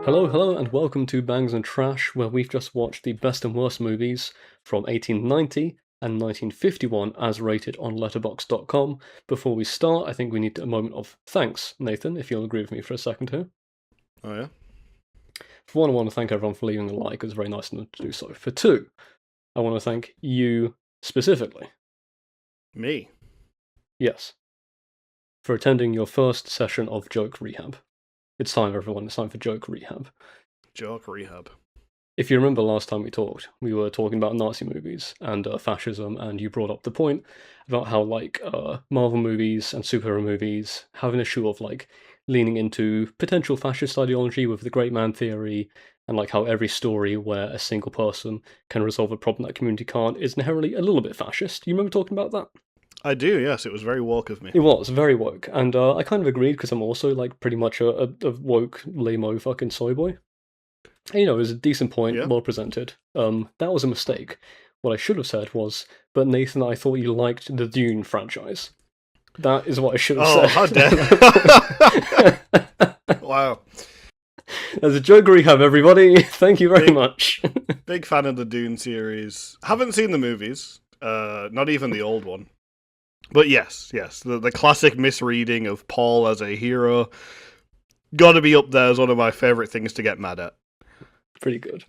Hello, and welcome to Bangs and Trash, where we've just watched the best and worst movies from 1890 and 1951 as rated on letterboxd.com. Before we start, I think we need a moment of thanks, Nathan, if you'll agree with me for a second here. Oh, yeah? For one, I want to thank everyone for leaving a like, it was very nice of them to do so. For two, I want to thank you specifically. Me? Yes. For attending your first session of Joke Rehab. It's time, everyone, it's time for Joke Rehab. Joke rehab. If you remember last time we talked, we were talking about Nazi movies and fascism, and you brought up the point about how, Marvel movies and superhero movies have an issue of, leaning into potential fascist ideology with the great man theory, and, how every story where a single person can resolve a problem that community can't is inherently a little bit fascist. You remember talking about that? I do, yes. It was very woke of me. It was very woke, and I kind of agreed because I'm also, pretty much a woke, lame-o fucking soy boy. You know, it was a decent point, Yeah? well presented. That was a mistake. What I should have said was, but Nathan, I thought you liked the Dune franchise. That is what I should have Oh, said. how dare. Wow. There's a joke rehab, everybody. Thank you very much. Big fan of the Dune series. Haven't seen the movies. Not even the old one. But yes. The classic misreading of Paul as a hero. Gotta be up there as one of my favourite things to get mad at. Pretty good.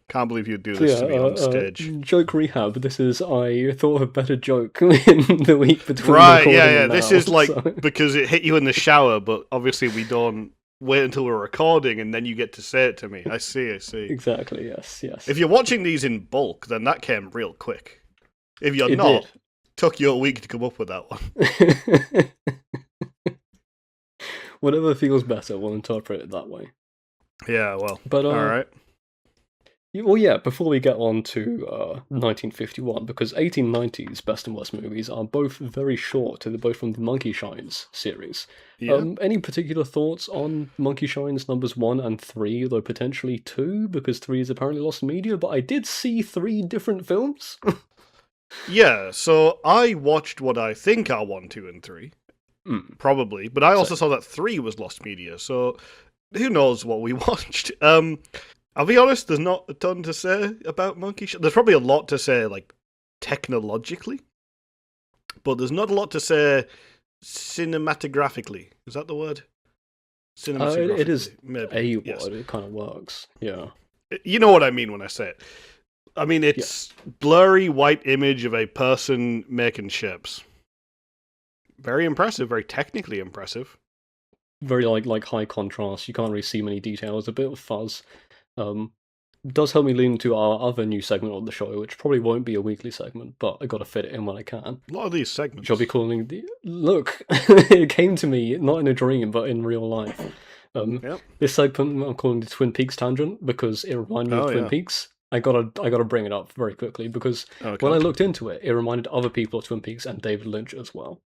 Can't believe you'd do this to me on stage. Joke rehab. This is, I thought of a better joke in the week between Right, recording yeah. and This now, is like, so. because it hit you in the shower, but obviously we don't wait until we're recording and then you get to say it to me. I see. Exactly, yes. If you're watching these in bulk, then that came real quick. If you're It not, did. took you a week to come up with that one. Whatever feels better, we'll interpret it that way. Yeah, well, But alright. well, yeah. Before we get on to 1951, because 1890's best and worst movies are both very short. They're both from the Monkey Shines series. Yeah. Any particular thoughts on Monkey Shines numbers 1 and 3, though potentially 2, because 3 is apparently lost media. But I did see 3 different films. Yeah, so I watched what I think are 1, 2, and 3. Probably. But I also saw that 3 was lost media, so who knows what we watched. I'll be honest, there's not a ton to say about Monkey Shines. There's probably a lot to say, technologically. But there's not a lot to say cinematographically. Is that the word? Cinematographically. It is maybe. a word. Yes. It kind of works. Yeah. You know what I mean when I say it. I mean, it's blurry white image of a person making ships. Very impressive, very technically impressive. Very like high contrast. You can't really see many details. A bit of fuzz. Does help me lean into our other new segment on the show, which probably won't be a weekly segment, but I got to fit it in when I can. A lot of these segments. Which I'll be calling the look. It came to me not in a dream, but in real life. This segment I'm calling the Twin Peaks tangent because it reminded me of Twin Peaks. I gotta bring it up very quickly because when I looked into it, it reminded other people of Twin Peaks and David Lynch as well.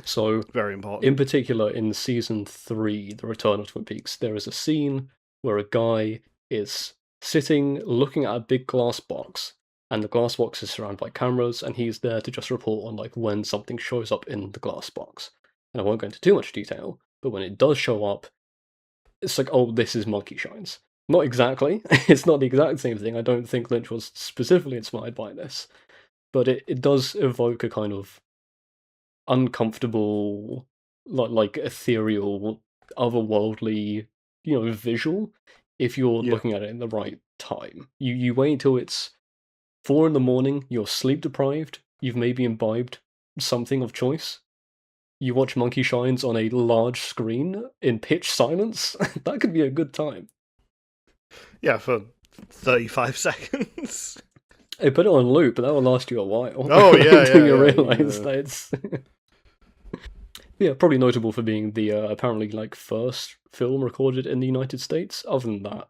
So very important. In particular, in season 3, The Return of Twin Peaks, there is a scene where a guy is sitting looking at a big glass box, and the glass box is surrounded by cameras, and he's there to just report on when something shows up in the glass box. And I won't go into too much detail, but when it does show up, it's like, oh, this is Monkey Shines. Not exactly. It's not the exact same thing. I don't think Lynch was specifically inspired by this, but it does evoke a kind of uncomfortable, like ethereal, otherworldly, visual. If you're looking at it in the right time, you wait until it's 4 a.m. You're sleep deprived. You've maybe imbibed something of choice. You watch Monkey Shines on a large screen in pitch silence. That could be a good time. Yeah, for 35 seconds. I put it on loop, but that will last you a while. Oh, yeah, Until you yeah. realise that it's... Yeah, probably notable for being the apparently first film recorded in the United States. Other than that,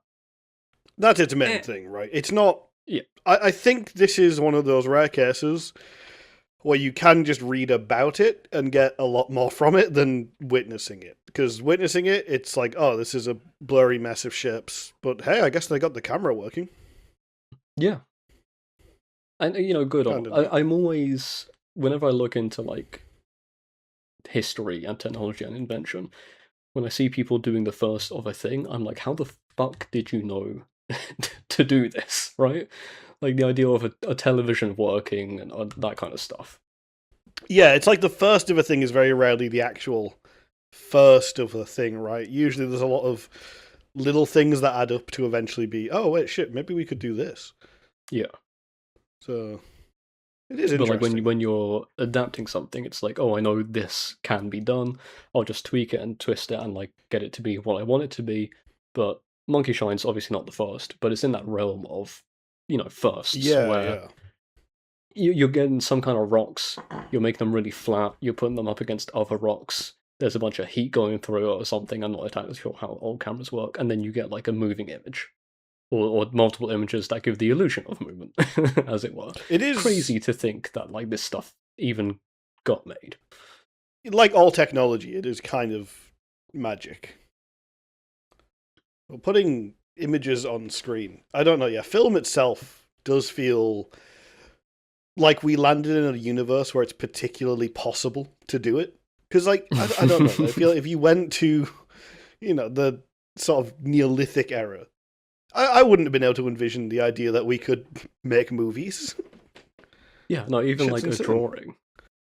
that's its main thing, right? It's not. Yeah, I think this is one of those rare cases where you can just read about it and get a lot more from it than witnessing it. Because witnessing it, it's like, oh, this is a blurry mess of ships, but hey, I guess they got the camera working. Yeah, and good on. I'm always, whenever I look into history and technology and invention, when I see people doing the first of a thing, I'm like, how the fuck did you know to do this, right? Like the idea of a television working and that kind of stuff. Yeah, it's like the first of a thing is very rarely the actual first of a thing, right? Usually there's a lot of little things that add up to eventually be, oh, wait, shit, maybe we could do this. Yeah. So it is But interesting. like when you're adapting something, it's like, oh, I know this can be done. I'll just tweak it and twist it and like get it to be what I want it to be. But Monkey Shine's obviously not the first, but it's in that realm of, firsts where you're getting some kind of rocks, you're making them really flat, you're putting them up against other rocks. There's a bunch of heat going through it or something. I'm not entirely sure how old cameras work, and then you get like a moving image. Or multiple images that give the illusion of movement, as it were. It is crazy to think that like this stuff even got made. Like all technology, it is kind of magic. Well, putting images on screen, I don't know. Yeah, film itself does feel like we landed in a universe where it's particularly possible to do it. Because, like, I don't know. I feel if you went to, the sort of Neolithic era, I wouldn't have been able to envision the idea that we could make movies. Yeah, no, even Shit's like insane. A drawing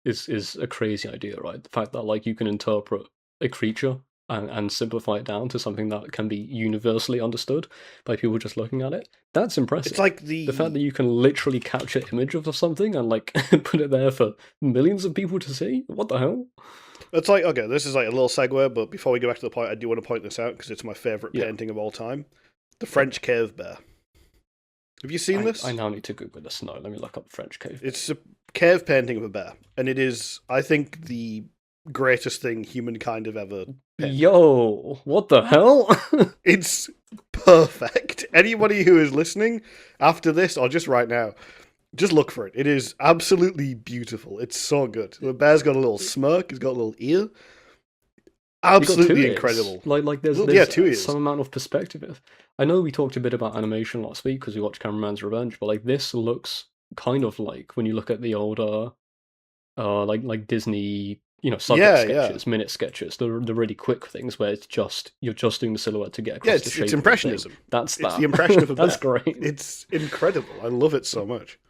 is a crazy idea, right? The fact that like you can interpret a creature and simplify it down to something that can be universally understood by people just looking at it. That's impressive. It's like the fact that you can literally capture image of something and like put it there for millions of people to see. What the hell? It's like, okay, this is like a little segue, but before we go back to the point, I do want to point this out because it's my favorite painting of all time. The French cave bear. Have you seen this? I now need to Google this. No, let me look up French cave bear. It's a cave painting of a bear, and it is, I think, the greatest thing humankind have ever painted. Yo, what the hell? It's perfect. Anybody who is listening after this, or just right now, just look for it. It is absolutely beautiful. It's so good. The bear's got a little smirk. He's got a little ear. Absolutely incredible. Like there's some amount of perspective. I know we talked a bit about animation last week because we watched Cameraman's Revenge, but like this looks kind of like when you look at the older, like Disney, subject sketches, minute sketches, the really quick things where it's just you're just doing the silhouette to get across the shape. It's impressionism. That's that. It's the impression of a bear. That's great. It's incredible. I love it so much.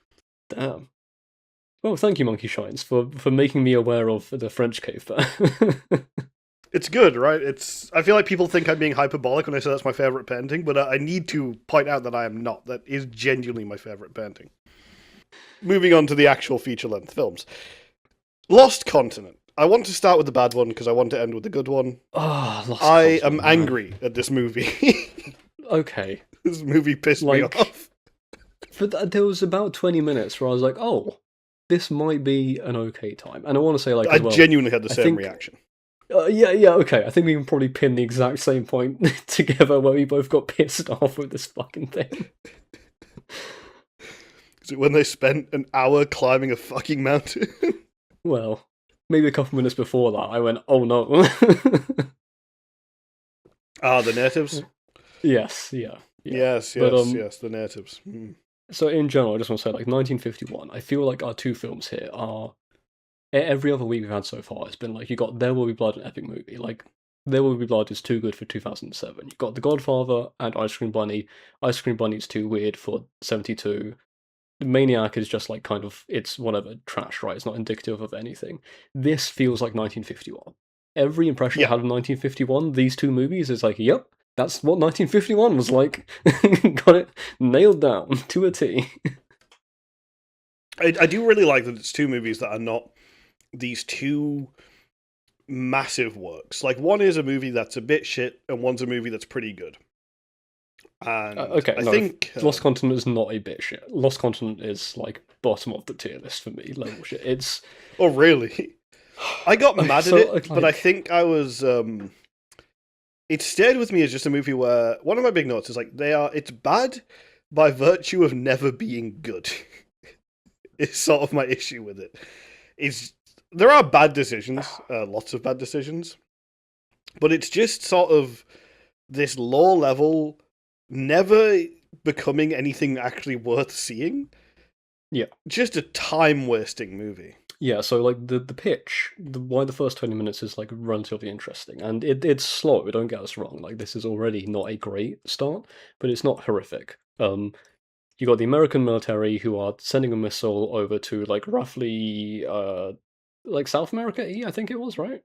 Damn. Well, thank you, Monkey Shines, for making me aware of the French cave bear. It's good, right? I feel like people think I'm being hyperbolic when I say that's my favorite painting, but I need to point out that I am not. That is genuinely my favorite painting. Moving on to the actual feature-length films. Lost Continent. I want to start with the bad one because I want to end with the good one. Oh, Lost I Continent, am angry at this movie. Okay. This movie pissed me off. But there was about 20 minutes where I was like, oh, this might be an okay time. And I want to say, like, I genuinely had the same reaction. Yeah, okay. I think we can probably pin the exact same point together where we both got pissed off with this fucking thing. Is it when they spent an hour climbing a fucking mountain? Well, maybe a couple minutes before that, I went, oh no. The natives? Yes, yeah. Yes, the natives. So in general, I just want to say, like, 1951, I feel like our two films here are... Every other week we've had so far, it's been like, you got There Will Be Blood, an epic movie. Like, There Will Be Blood is too good for 2007. You got The Godfather and Ice Cream Bunny. Ice Cream Bunny is too weird for 72. Maniac is just like kind of, it's whatever, trash, right? It's not indicative of anything. This feels like 1951. Every impression I had of 1951, these two movies is like, yep, that's what 1951 was like. Got it nailed down to a T. I do really like that it's two movies that are not these two massive works. Like, one is a movie that's a bit shit, and one's a movie that's pretty good. And I think Lost Continent is not a bit shit. Lost Continent is like bottom of the tier list for me, level shit. It's oh really? I got mad at it, but I think I was. It stayed with me as just a movie where one of my big notes is like it's bad by virtue of never being good. It's sort of my issue with it. There are bad decisions, lots of bad decisions, but it's just sort of this low level, never becoming anything actually worth seeing. Yeah. Just a time-wasting movie. Yeah, so like the pitch, why the first 20 minutes is like relatively interesting, and it's slow. Don't get us wrong. Like this is already not a great start, but it's not horrific. You got the American military who are sending a missile over to like roughly like South America, I think it was, right?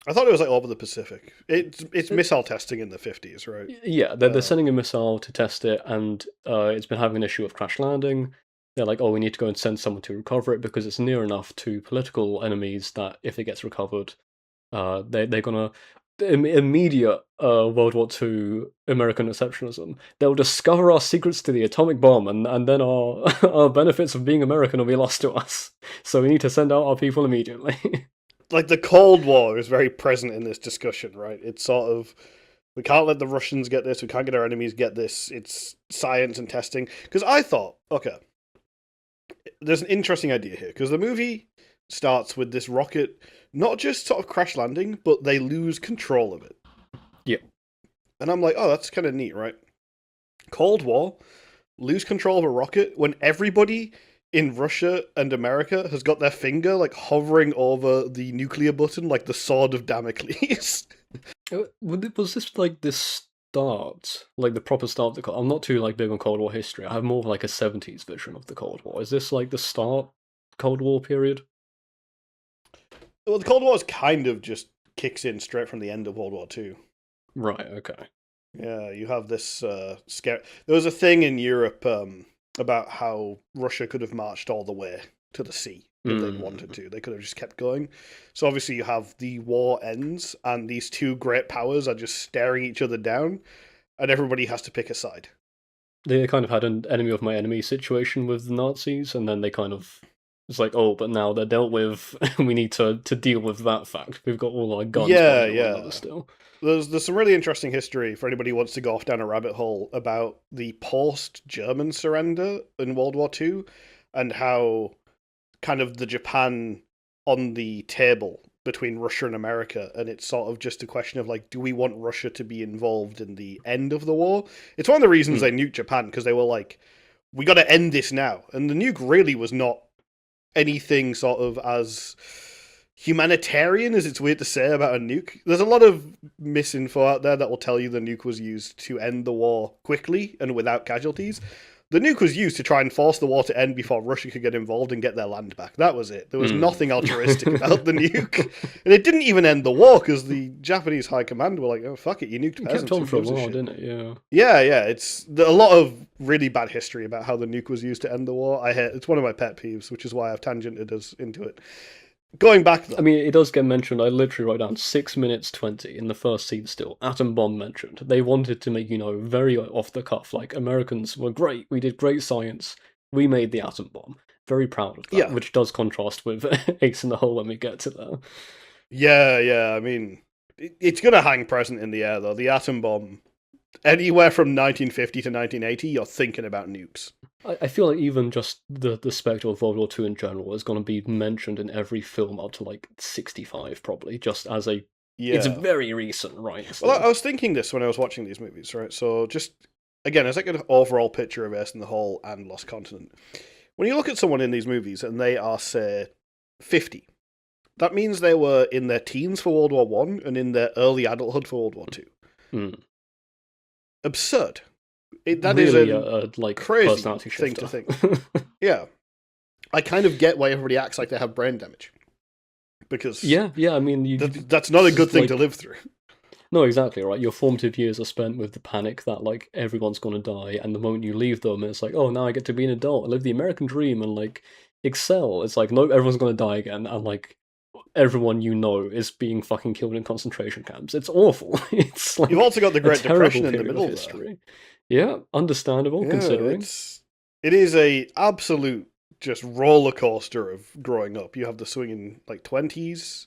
I thought it was like over the Pacific. It's It, missile testing in the 50s, right? yeah, they're sending a missile to test it, and it's been having an issue of crash landing. They're like, oh, we need to go and send someone to recover it because it's near enough to political enemies that if it gets recovered, they're gonna immediate World War II American exceptionalism. They'll discover our secrets to the atomic bomb, and then our our benefits of being American will be lost to us. So we need to send out our people immediately. Like the Cold War is very present in this discussion, right? It's sort of we can't let the Russians get this. We can't get our enemies get this. It's science and testing. Because I thought, okay, there's an interesting idea here. Because the movie starts with this rocket not just sort of crash landing, but they lose control of it. Yeah. And I'm like, oh, that's kind of neat, right? Cold War, lose control of a rocket when everybody in Russia and America has got their finger like hovering over the nuclear button like the sword of Damocles. Was this like this start, like the proper start of the Cold? I'm not too like big on Cold War history. I have more of like a 70s vision of the Cold War. Is this like the start Cold War period? Well, the Cold War kind of just kicks in straight from the end of World War II. Right. Okay. Yeah, you have this scare. There was a thing in Europe about how Russia could have marched all the way to the sea if they'd wanted to. They could have just kept going. So obviously you have the war ends, and these two great powers are just staring each other down, and everybody has to pick a side. They kind of had an enemy of my enemy situation with the Nazis, and then they kind of it's like, oh, but now they're dealt with. We need to deal with that fact. We've got all our guns Yeah, pointed at one another still. There's some really interesting history for anybody who wants to go off down a rabbit hole about the post-German surrender in World War II and how kind of the Japan on the table between Russia and America, and it's sort of just a question of like, do we want Russia to be involved in the end of the war? It's one of the reasons they nuked Japan, because they were like, we got to end this now. And the nuke really was not anything sort of as humanitarian as it's weird to say about a nuke. There's a lot of misinfo out there that will tell you the nuke was used to end the war quickly and without casualties. The nuke was used to try and force the war to end before Russia could get involved and get their land back. That was it. There was nothing altruistic about the nuke. And it didn't even end the war because the Japanese high command were like, oh, fuck it, you nuked peasants. It kept on for a while, didn't it? Yeah. Yeah. It's a lot of really bad history about how the nuke was used to end the war. It's one of my pet peeves, which is why I've tangented us into it. Going back, though. I mean, it does get mentioned. I literally wrote down 6 minutes 20 in the first scene still. Atom bomb mentioned. They wanted to make, very off the cuff. Like, Americans were great. We did great science. We made the atom bomb. Very proud of that, which does contrast with Ace in the Hole when we get to that. Yeah. I mean, it's going to hang present in the air, though. The atom bomb, anywhere from 1950 to 1980, you're thinking about nukes. I feel like even just the spectre of World War II in general is going to be mentioned in every film up to like 65, probably, just as a... Yeah. It's very recent, right? So. Well, I was thinking this when I was watching these movies, right? So just, again, as like an overall picture of Ace in the Hole and Lost Continent, when you look at someone in these movies and they are, say, 50, that means they were in their teens for World War I and in their early adulthood for World War II. Absurd. That really is a like crazy thing to think. Yeah. I kind of get why everybody acts like they have brain damage. Because yeah, I mean... that's not a good thing to live through. No, exactly, right? Your formative years are spent with the panic that, like, everyone's gonna die, and the moment you leave them, it's like, oh, now I get to be an adult, live the American dream, and, like, excel. It's like, no, everyone's gonna die again, and, like, everyone is being fucking killed in concentration camps. It's awful. It's like... You've also got the Great Depression in the middle of history. Yeah, understandable, considering. It is a absolute just roller coaster of growing up. You have the swinging like 20s,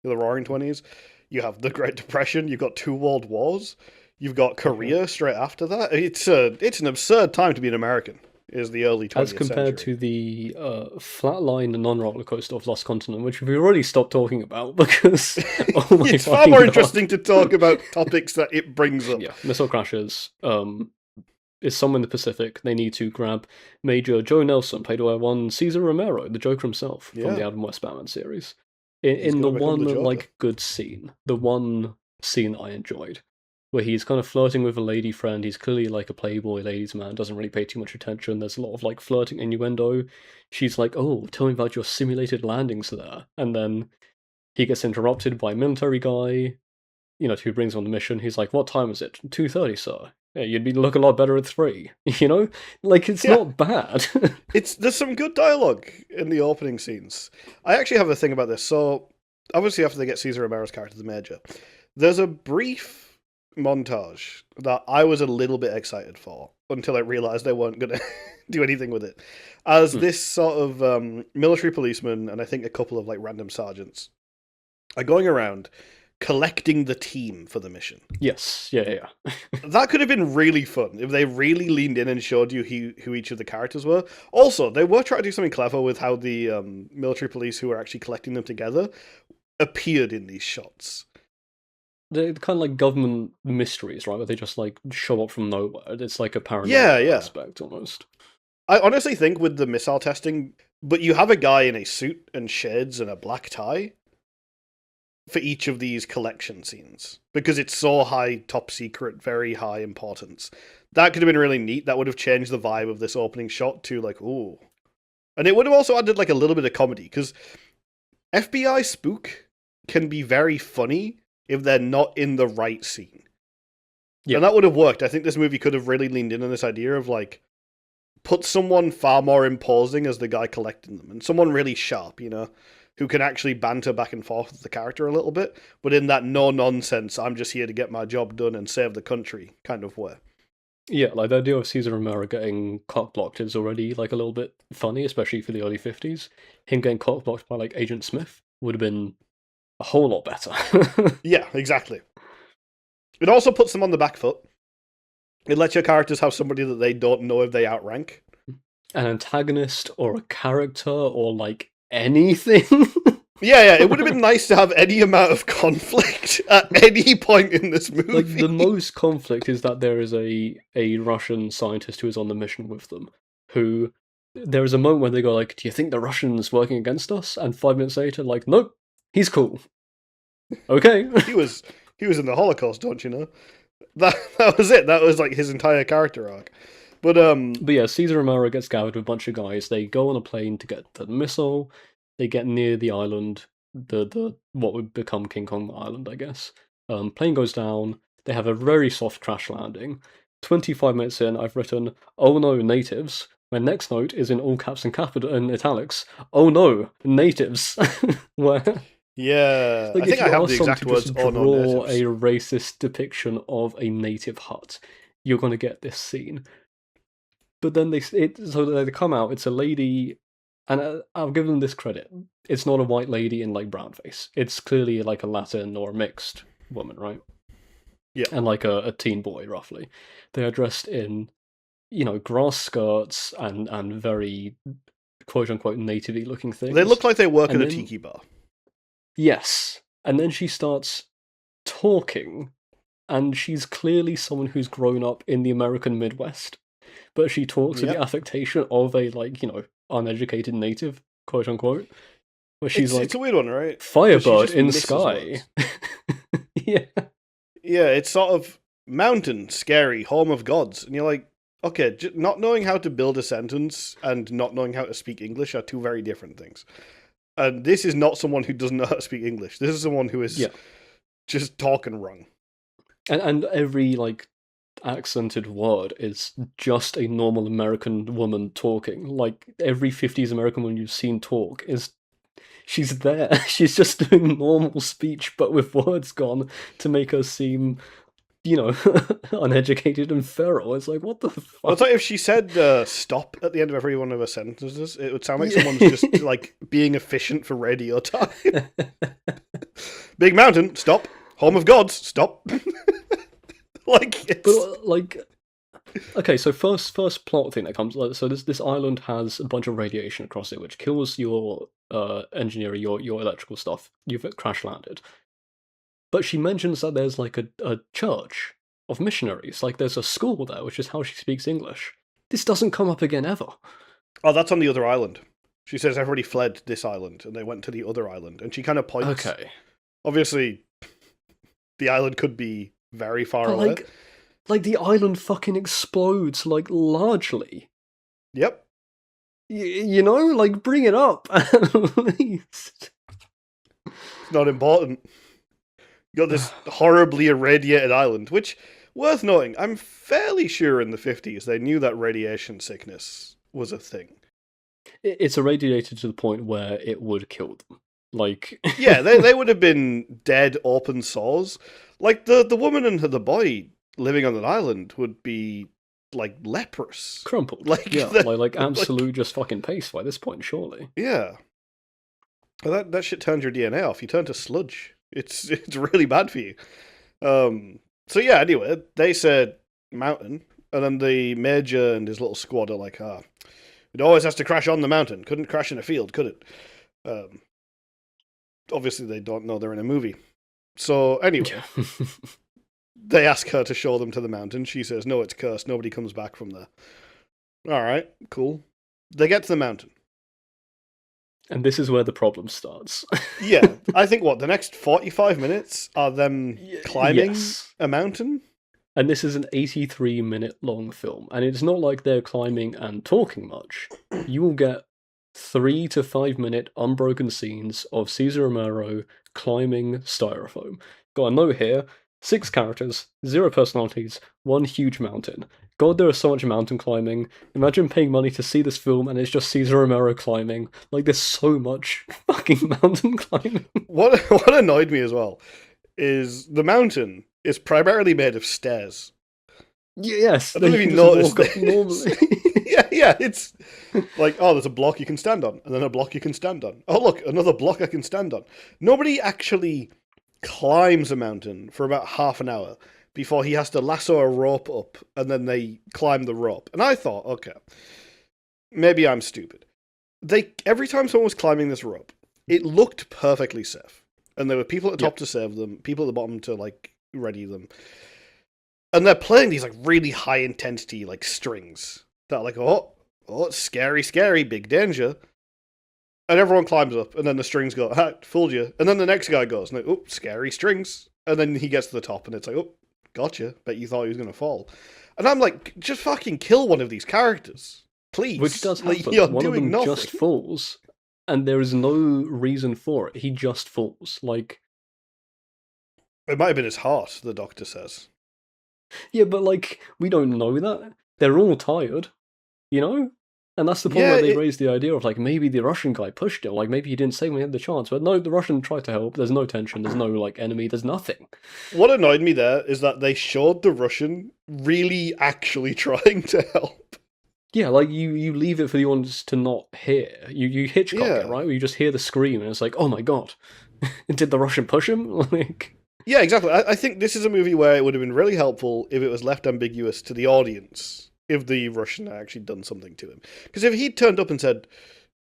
the roaring 20s. You have the Great Depression. You've got 2 world wars. You've got Korea straight after that. It's an absurd time to be an American. Is the early 20th century. As compared to the flatline non-roller coaster of Lost Continent, which we've already stopped talking about because it's far more interesting to talk about topics that it brings up. Yeah, missile crashes. is somewhere in the Pacific. They need to grab Major Joe Nelson, played by one Cesar Romero, the Joker himself from the Yeah, Adam West Batman series. he's In the gonna become one the Joker. like good scene, the one scene I enjoyed, where he's kind of flirting with a lady friend. He's clearly like a playboy ladies man, doesn't really pay too much attention. There's a lot of like flirting innuendo. She's like, "Oh, tell me about your simulated landings there," and then he gets interrupted by a military guy, who brings him on the mission. He's like, "What time is it? 2:30, sir. Yeah, you'd be look a lot better at 3." Like it's Yeah, not bad. there's some good dialogue in the opening scenes. I actually have a thing about this. So obviously, after they get Cesar Romero's character, the Major, there's a brief montage that I was a little bit excited for until I realized they weren't going to do anything with it. As this sort of military policeman and I think a couple of like random sergeants are going around collecting the team for the mission. Yes, yeah. That could have been really fun if they really leaned in and showed you who each of the characters were. Also, they were trying to do something clever with how the military police who were actually collecting them together appeared in these shots. They're kind of like government mysteries, right? Where they just like show up from nowhere. It's like a paranormal aspect almost. I honestly think with the missile testing, but you have a guy in a suit and shades and a black tie for each of these collection scenes because it's so high, top secret, very high importance. That could have been really neat. That would have changed the vibe of this opening shot to like, ooh. And it would have also added like a little bit of comedy because FBI spook can be very funny if they're not in the right scene. Yeah. And that would have worked. I think this movie could have really leaned in on this idea of like, put someone far more imposing as the guy collecting them and someone really sharp, who can actually banter back and forth with the character a little bit, but in that no-nonsense, I'm just here to get my job done and save the country kind of way. Yeah, like the idea of Cesar Romero getting cock-blocked is already like a little bit funny, especially for the early 50s. Him getting cock-blocked by like Agent Smith would have been a whole lot better. Yeah, exactly. It also puts them on the back foot. It lets your characters have somebody that they don't know if they outrank. An antagonist or a character or like anything. Yeah, it would have been nice to have any amount of conflict at any point in this movie. Like the most conflict is that there is a Russian scientist who is on the mission with them, who there is a moment where they go like, "Do you think the Russian's working against us?" And 5 minutes later, like, "Nope, he's cool." Okay. he was in the Holocaust, don't you know? That was it. That was like his entire character arc. But yeah, Cesar Romero gets gathered with a bunch of guys. They go on a plane to get the missile. They get near the island, the what would become King Kong Island, I guess. Plane goes down. They have a very soft crash landing. 25 minutes in, I've written, "Oh no, natives." My next note is in all caps and capital and italics. "Oh no, natives." Where? Yeah, like, I think I have the exact words. Draw a racist depiction of a native hut, you're going to get this scene. But then they come out. It's a lady, and I'll give them this credit. It's not a white lady in like brown face. It's clearly like a Latin or a mixed woman, right? Yeah, and like a teen boy roughly. They are dressed in, grass skirts and very quote unquote nativey looking things. They look like they work at a tiki bar. Yes, and then she starts talking, and she's clearly someone who's grown up in the American Midwest. But she talks with the affectation of a, uneducated native, quote unquote. Where she's it's a weird one, right? Firebird in sky. Yeah. Yeah, it's sort of mountain, scary, home of gods. And you're like, okay, not knowing how to build a sentence and not knowing how to speak English are two very different things. And this is not someone who doesn't know how to speak English. This is someone who is just talking wrong. And every, accented word is just a normal American woman talking. Like every 50s American woman you've seen talk she's there. She's just doing normal speech but with words gone to make her seem, uneducated and feral. It's like, what the fuck? Well, it's like if she said stop at the end of every one of her sentences, it would sound like someone's just like being efficient for radio time. Big mountain, stop. Home of gods, stop. Okay, so first plot thing that comes. So this island has a bunch of radiation across it, which kills your engineering, your electrical stuff. You've crash landed. But she mentions that there's like a church of missionaries. Like, there's a school there, which is how she speaks English. This doesn't come up again ever. Oh, that's on the other island. She says everybody fled this island and they went to the other island. And she kind of points. Okay. Obviously, the island could be very far But, away. like, the island fucking explodes, like, largely. Yep. You know? Like, bring it up, at least. It's not important. You got this horribly irradiated island, which, worth noting, I'm fairly sure in the 50s they knew that radiation sickness was a thing. It's irradiated to the point where it would kill them. Like, yeah, they would have been dead open sores. Like, the woman and the boy living on an island would be, like, leprous. Crumpled. Like, yeah, like absolute just fucking paste by this point, surely. Yeah. Well, that shit turns your DNA off. You turn to sludge. It's really bad for you. So yeah, anyway, they said mountain, and then the major and his little squad are like, it always has to crash on the mountain. Couldn't crash in a field, could it? Obviously, they don't know they're in a movie. So anyway, they ask her to show them to the mountain. She says, no, it's cursed. Nobody comes back from there. All right, cool. They get to the mountain. And this is where the problem starts. Yeah, I think the next 45 minutes are them climbing a mountain? And this is an 83-minute long film, and it's not like they're climbing and talking much. You will get 3 to 5 minute unbroken scenes of Cesar Romero climbing styrofoam. Got a note here, 6 characters, 0 personalities, 1 huge mountain. God, there is so much mountain climbing. Imagine paying money to see this film and it's just Cesar Romero climbing. Like, there's so much fucking mountain climbing. What annoyed me as well is the mountain is primarily made of stairs. Yes, I don't even notice normally. yeah, it's like, oh, there's a block you can stand on, and then a block you can stand on. Oh, look, another block I can stand on. Nobody actually climbs a mountain for about half an hour before he has to lasso a rope up, and then they climb the rope. And I thought, okay, maybe I'm stupid. Every time someone was climbing this rope, it looked perfectly safe. And there were people at the top to save them, people at the bottom to, like, ready them. And they're playing these, like, really high intensity, like, strings that are like, oh, it's scary, scary, big danger. And everyone climbs up, and then the strings go, fooled you. And then the next guy goes, like, oh, scary strings. And then he gets to the top, and it's like, oh, gotcha. Bet you thought he was going to fall. And I'm like, just fucking kill one of these characters. Please. Which does happen. Like, you're one doing of them nothing. just falls, and there is no reason for it. He just falls. Like, it might have been his heart, the doctor says. Yeah, but, like, we don't know that. They're all tired, you know? And that's the point where they raised the idea of, like, maybe the Russian guy pushed him. Like, maybe he didn't say when he had the chance. But no, the Russian tried to help. There's no tension. There's no, like, enemy. There's nothing. What annoyed me there is that they showed the Russian really actually trying to help. Yeah, like, you leave it for the audience to not hear. You Hitchcock it, right? Where you just hear the scream and it's like, oh my god. Did the Russian push him? Like... Yeah, exactly. I think this is a movie where it would have been really helpful if it was left ambiguous to the audience if the Russian had actually done something to him. Because if he'd turned up and said,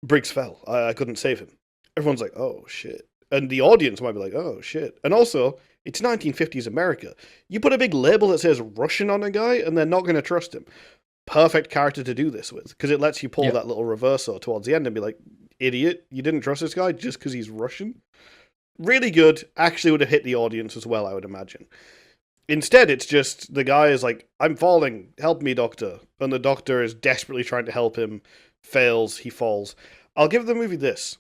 Briggs fell, I couldn't save him, everyone's like, oh shit. And the audience might be like, oh shit. And also, it's 1950s America. You put a big label that says Russian on a guy and they're not going to trust him. Perfect character to do this with, because it lets you pull that little reverso towards the end and be like, idiot, you didn't trust this guy just because he's Russian? Really good, actually would have hit the audience as well, I would imagine. Instead, it's just the guy is like, I'm falling, help me, doctor. And the doctor is desperately trying to help him, fails, he falls. I'll give the movie this.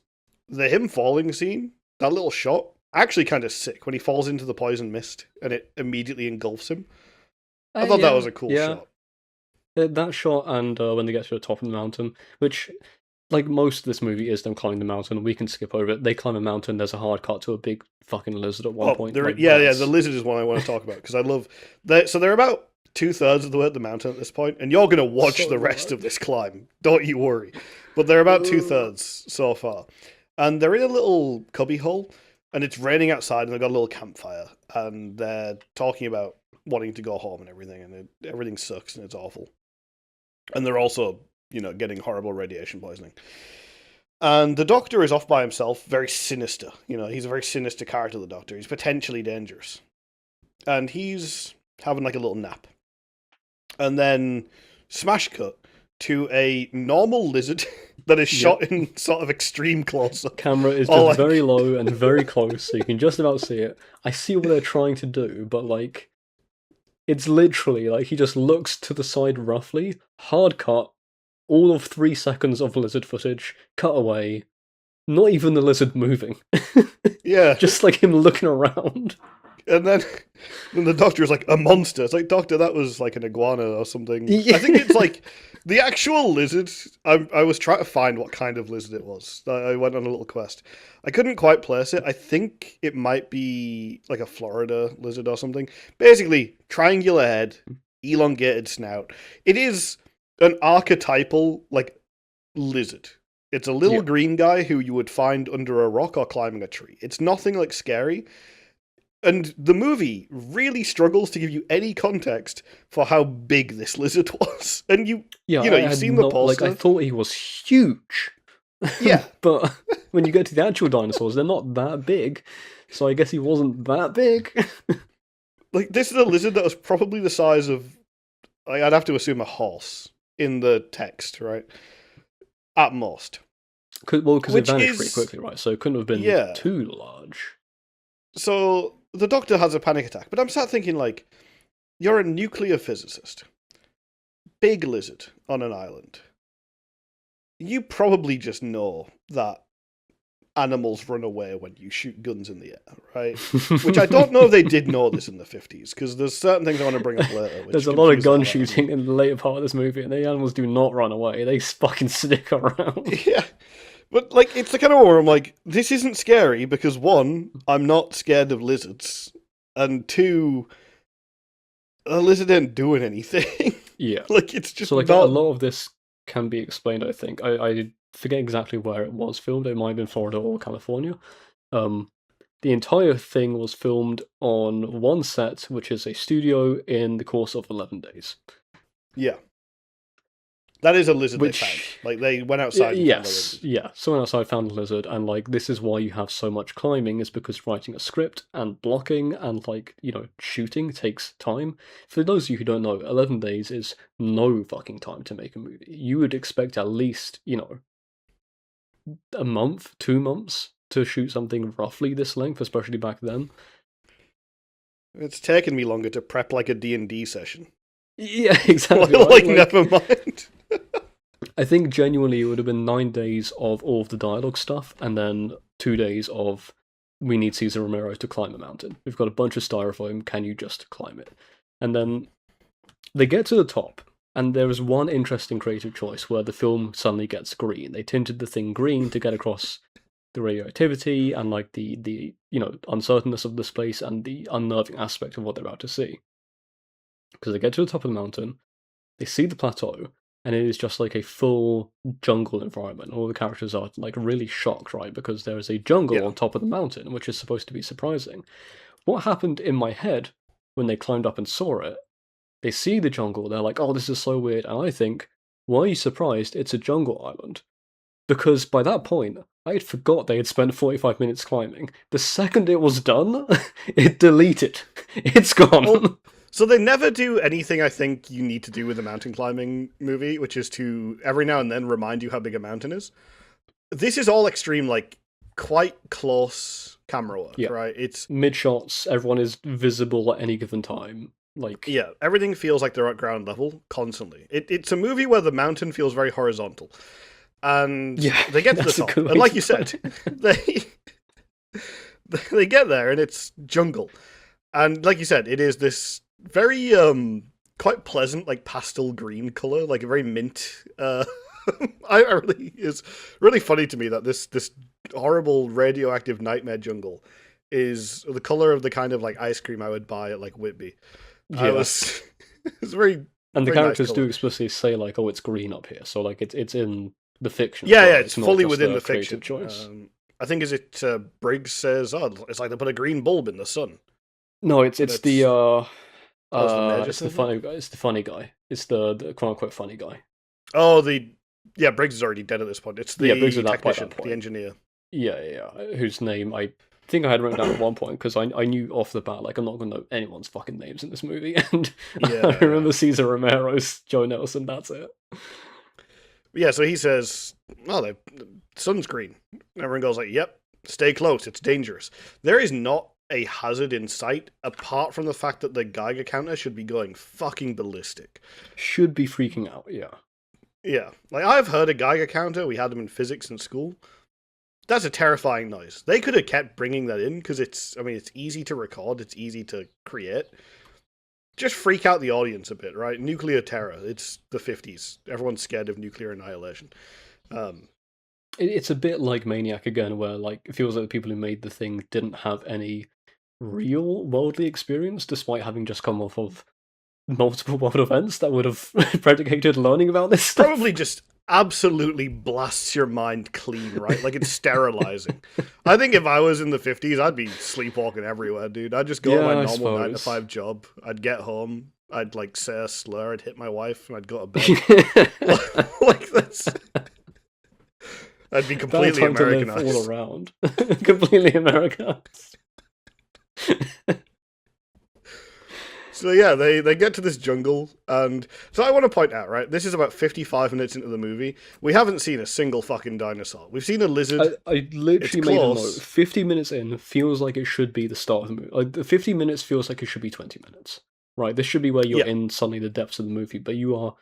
The him falling scene, that little shot, actually kind of sick when he falls into the poison mist and it immediately engulfs him. I thought that was a cool shot. That shot and when they get to the top of the mountain, which... Like, most of this movie is them climbing the mountain. We can skip over it. They climb a mountain. There's a hard cut to a big fucking lizard at one point. Like, the lizard is one I want to talk about, because I love... So they're about 2/3 of the way up the mountain at this point, and you're going to watch the rest of this climb. Don't you worry. But they're about 2/3 so far. And they're in a little cubby hole, and it's raining outside, and they've got a little campfire, and they're talking about wanting to go home and everything, and everything sucks, and it's awful. And they're also... getting horrible radiation poisoning. And the doctor is off by himself, very sinister. He's a very sinister character, the doctor. He's potentially dangerous. And he's having like a little nap, and then smash cut to a normal lizard that is shot in sort of extreme close up. Camera is just very low and very close, so you can just about see it. I see what they're trying to do, but like, it's literally like he just looks to the side roughly, hard cut, all of 3 seconds of lizard footage, cut away, not even the lizard moving. Yeah. Just like him looking around. And then the doctor is like, a monster. It's like, doctor, that was like an iguana or something. Yeah. I think it's like the actual lizard. I was trying to find what kind of lizard it was. I went on a little quest. I couldn't quite place it. I think it might be like a Florida lizard or something. Basically, triangular head, elongated snout. It is an archetypal, like, lizard. It's a little green guy who you would find under a rock or climbing a tree. It's nothing like scary. And the movie really struggles to give you any context for how big this lizard was. And you've seen the poster. Like, I thought he was huge. Yeah. But when you get to the actual dinosaurs, they're not that big. So I guess he wasn't that big. Like, this is a lizard that was probably the size of, I'd have to assume, a horse in the text, right? At most. Because it vanished pretty quickly, right? So it couldn't have been too large. So the doctor has a panic attack, but I'm sat thinking, like, you're a nuclear physicist. Big lizard on an island. You probably just know that animals run away when you shoot guns in the air, right? Which I don't know if they did know this in the 50s, because there's certain things I want to bring up later. There's a lot of gun shooting in the later part of this movie, and the animals do not run away. They fucking stick around. Yeah. But, like, it's the kind of one where I'm like, this isn't scary because, one, I'm not scared of lizards, and two, a lizard ain't doing anything. Yeah. Like, it's just so, like, a lot of this can be explained, I think. I forget exactly where it was filmed. It might have been Florida or California. The entire thing was filmed on one set, which is a studio, in the course of 11 days. Yeah. That is a lizard they found. Like, they went outside and found a lizard. Yeah. Someone outside found a lizard, and, like, this is why you have so much climbing, is because writing a script and blocking and, like, shooting takes time. For those of you who don't know, 11 days is no fucking time to make a movie. You would expect at least, a month, 2 months to shoot something roughly this length, especially back then. It's taken me longer to prep, like, a D&D session. Yeah, exactly. Like, never mind. I think genuinely it would have been 9 days of all of the dialogue stuff, and then 2 days of, we need Cesar Romero to climb a mountain. We've got a bunch of styrofoam, can you just climb it? And then they get to the top, and there is one interesting creative choice where the film suddenly gets green. They tinted the thing green to get across the radioactivity and, like, the uncertainness of the space and the unnerving aspect of what they're about to see. Because they get to the top of the mountain, they see the plateau, and it is just like a full jungle environment. All the characters are, like, really shocked, right? Because there is a jungle on top of the mountain, which is supposed to be surprising. What happened in my head when they climbed up and saw it, they see the jungle, they're like, oh, this is so weird. And I think, why are you surprised it's a jungle island? Because by that point, I had forgot they had spent 45 minutes climbing. The second it was done, it deleted. It's gone. Well, so they never do anything I think you need to do with a mountain climbing movie, which is to every now and then remind you how big a mountain is. This is all extreme, like, quite close camera work, right? It's mid-shots, everyone is visible at any given time. Like, yeah, everything feels like they're at ground level constantly. It's a movie where the mountain feels very horizontal. And they get to the top. And like you said, they get there and it's jungle. And like you said, it is this very quite pleasant, like, pastel green color, like a very mint. It's really funny to me that this horrible radioactive nightmare jungle is the color of the kind of, like, ice cream I would buy at, like, Whitby. Yeah. It's very, and the very characters nice do explicitly say, like, oh, it's green up here, so, like, it's in the fiction. Yeah, right? it's fully within the fiction choice. I think Briggs says, oh, it's like they put a green bulb in the sun. No, it's the funny guy. It's the funny guy. It's the quote unquote funny guy. Oh, Briggs is already dead at this point. It's the Briggs is technician, the engineer. Yeah. Whose name I thing I had written down at one point, because I knew off the bat, like, I'm not going to know anyone's fucking names in this movie, and I remember Cesar Romero's Joe Nelson, that's it. Yeah, so he says, oh, the sun's green. Everyone goes like, yep, stay close, it's dangerous. There is not a hazard in sight, apart from the fact that the Geiger counter should be going fucking ballistic. Should be freaking out, yeah. Yeah, like, I've heard a Geiger counter, we had them in physics in school. That's a terrifying noise. They could have kept bringing that in, because it's easy to record, it's easy to create. Just freak out the audience a bit, right? Nuclear terror, it's the 50s. Everyone's scared of nuclear annihilation. It's a bit like Maniac again, where like it feels like the people who made the thing didn't have any real worldly experience, despite having just come off of multiple world events that would have predicated learning about this stuff. Probably just absolutely blasts your mind clean, right? Like it's sterilizing. I think if I was in the 50s, I'd be sleepwalking everywhere, dude. I'd just go to my normal 9-to-5 job. I'd get home. I'd like say a slur. I'd hit my wife, and I'd go to bed. Like that's. I'd be completely Americanized all around. Completely Americanized. So yeah, they get to this jungle, and so I want to point out, right, this is about 55 minutes into the movie. We haven't seen a single fucking dinosaur. We've seen a lizard. I literally made a note. 50 minutes in feels like it should be the start of the movie. Like, the 50 minutes feels like it should be 20 minutes. Right, this should be where you're in suddenly the depths of the movie, but you are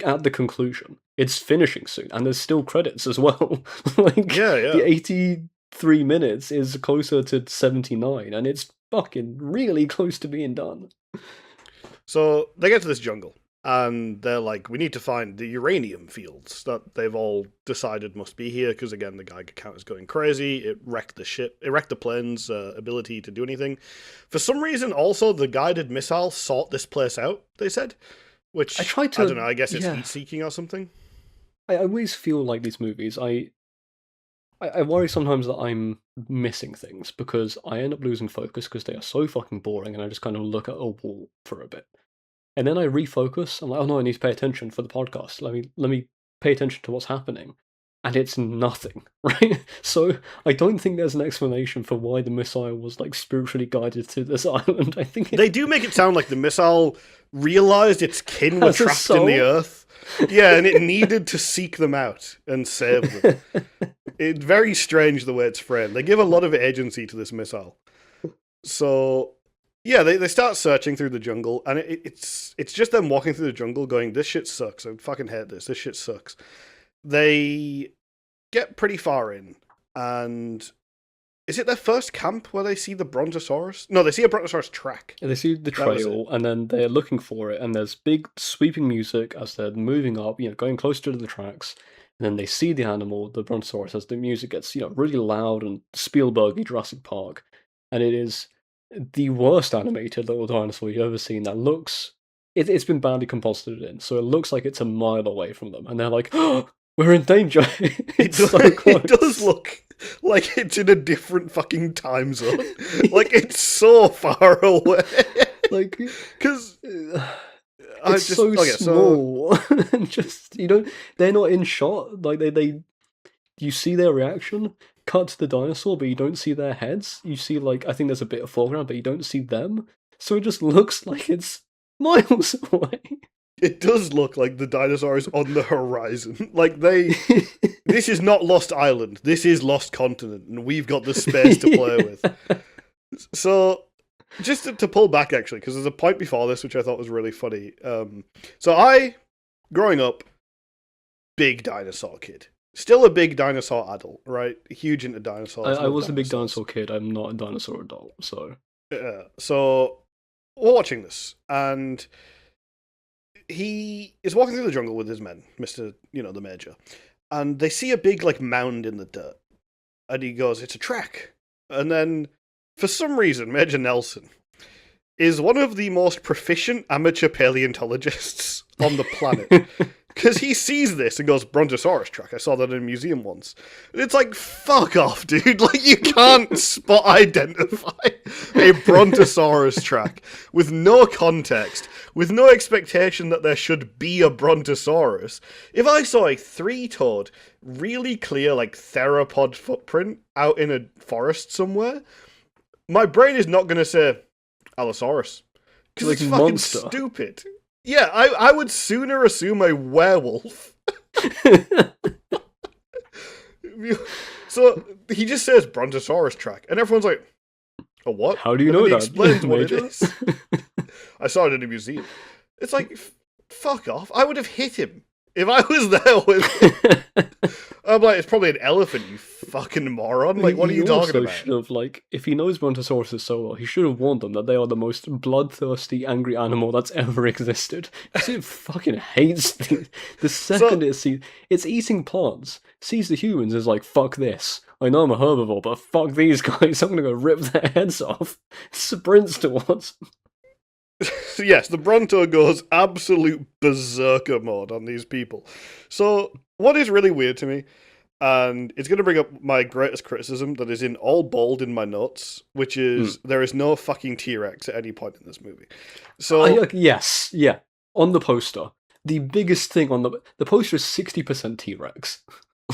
at the conclusion. It's finishing soon, and there's still credits as well. The 83 minutes is closer to 79, and it's fucking really close to being done. So they get to this jungle, and they're like, we need to find the uranium fields that they've all decided must be here, because again, the Geiger count is going crazy. It wrecked the ship. It wrecked the plane's ability to do anything. For some reason, also, the guided missile sought this place out, they said. Which, I don't know, I guess it's heat-seeking or something. I always feel like these movies, I worry sometimes that I'm missing things, because I end up losing focus because they are so fucking boring, and I just kind of look at a wall for a bit. And then I refocus, I'm like, oh no, I need to pay attention for the podcast. Let me pay attention to what's happening. And it's nothing, right? So I don't think there's an explanation for why the missile was like spiritually guided to this island. I think they do make it sound like the missile realized its kin were trapped in the earth. Yeah, and it needed to seek them out and save them. It's very strange the way it's framed. They give a lot of agency to this missile. So, yeah, they start searching through the jungle, and it's just them walking through the jungle going, this shit sucks. I fucking hate this. This shit sucks. They get pretty far in, and is it their first camp where they see the Brontosaurus? No, they see a Brontosaurus track. They see the trail, and then they're looking for it, and there's big sweeping music as they're moving up, going closer to the tracks, and then they see the animal, the Brontosaurus, as the music gets, really loud and Spielberg-y Jurassic Park, and it is the worst animated little dinosaur you've ever seen that looks... It's been badly composited in, so it looks like it's a mile away from them, and they're like, oh, we're in danger. It's so close. It does look like it's in a different fucking time zone. Like, it's so far away. Like, because it's so small. And just, they're not in shot. Like, you see their reaction, cut to the dinosaur, but you don't see their heads. You see, like, I think there's a bit of foreground, but you don't see them. So it just looks like it's miles away. It does look like the dinosaur is on the horizon. Like, this is not Lost Island. This is Lost Continent, and we've got the space to play with. So, just to pull back, actually, because there's a point before this which I thought was really funny. So growing up, big dinosaur kid. Still a big dinosaur adult, right? Huge into dinosaurs. I was a big dinosaur kid. I'm not a dinosaur adult, so... So, we're watching this, and... he is walking through the jungle with his men, Mr. The Major, and they see a big, mound in the dirt. And he goes, it's a track. And then, for some reason, Major Nelson is one of the most proficient amateur paleontologists on the planet. Because he sees this and goes, Brontosaurus track. I saw that in a museum once. And it's like, fuck off, dude. Like, you can't spot identify a Brontosaurus track with no context, with no expectation that there should be a Brontosaurus. If I saw a three-toed, really clear, like, theropod footprint out in a forest somewhere, my brain is not going to say Allosaurus. Because like it's fucking monster. stupid. Yeah, I would sooner assume a werewolf. So he just says Brontosaurus track, and everyone's like, "A what? How do you and know then he that? explains what it Major? is. I saw it in a museum. It's like, fuck off. I would have hit him. If I was there with him, I'm like, it's probably an elephant, you fucking moron. Like, what are you talking about? Should have, like, if he knows Brontosaurus so well, he should have warned them that they are the most bloodthirsty, angry animal that's ever existed. It fucking hates the second it sees it's eating plants, sees the humans, is like, fuck this. I know I'm a herbivore, but fuck these guys. I'm gonna go rip their heads off. Sprints towards them. Yes, the Bronto goes absolute berserker mode on these people. So, what is really weird to me, and it's going to bring up my greatest criticism that is in all bold in my notes, which is there is no fucking T-Rex at any point in this movie. So, yes, yeah. On the poster, the biggest thing on the poster is 60% T-Rex.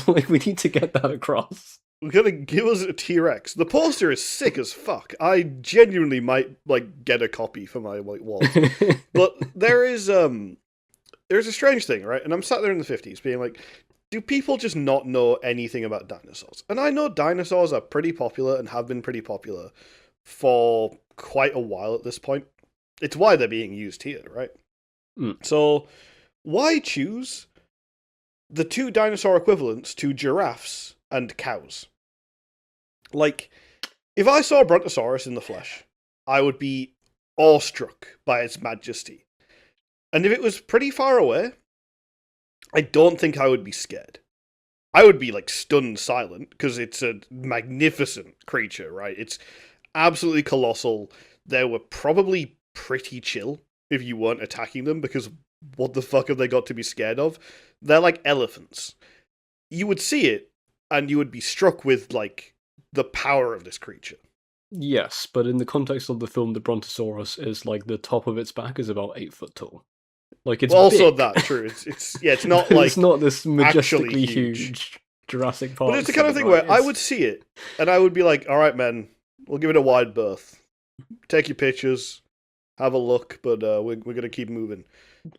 Like, we need to get that across. We're gonna give us a T-Rex. The poster is sick as fuck. I genuinely might like get a copy for my like wall. But there's a strange thing, right? And I'm sat there in the 50s being like, do people just not know anything about dinosaurs? And I know dinosaurs are pretty popular and have been pretty popular for quite a while at this point. It's why they're being used here, right? So why choose the two dinosaur equivalents to giraffes and cows? Like, if I saw a Brontosaurus in the flesh, I would be awestruck by its majesty. And if it was pretty far away, I don't think I would be scared. I would be, like, stunned silent, because it's a magnificent creature, right? It's absolutely colossal. They were probably pretty chill if you weren't attacking them, because what the fuck have they got to be scared of? They're like elephants. You would see it, and you would be struck with, like, the power of this creature. Yes, but in the context of the film, the Brontosaurus is like the top of its back is about 8 foot tall. Like it's also big. That true. It's not like it's not this majestically huge. huge Jurassic Park. But it's the kind of thing where I would see it and I would be like, "All right, man, we'll give it a wide berth. Take your pictures, have a look, but we're gonna keep moving."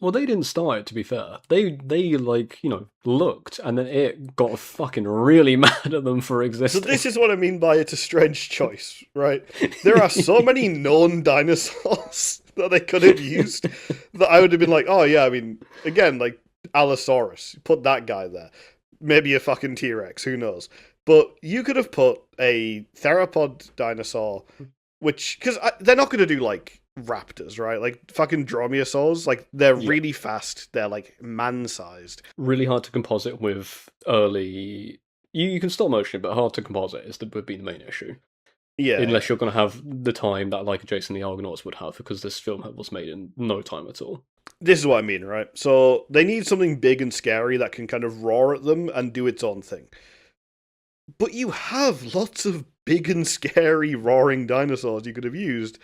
Well, they didn't start it, to be fair. They like, looked, and then it got fucking really mad at them for existing. So this is what I mean by it's a strange choice, right? There are so many known dinosaurs that they could have used that I would have been like, oh yeah, I mean, again, like, Allosaurus, put that guy there. Maybe a fucking T-Rex, who knows? But you could have put a theropod dinosaur, which, because they're not going to do, like, raptors, right? Like fucking dromaeosaurs, like they're really fast. They're like man-sized. Really hard to composite with early. You can stop motion, but hard to composite would be the main issue. Yeah, unless you're going to have the time that like Jason the Argonauts would have, because this film was made in no time at all. This is what I mean, right? So they need something big and scary that can kind of roar at them and do its own thing. But you have lots of big and scary roaring dinosaurs you could have used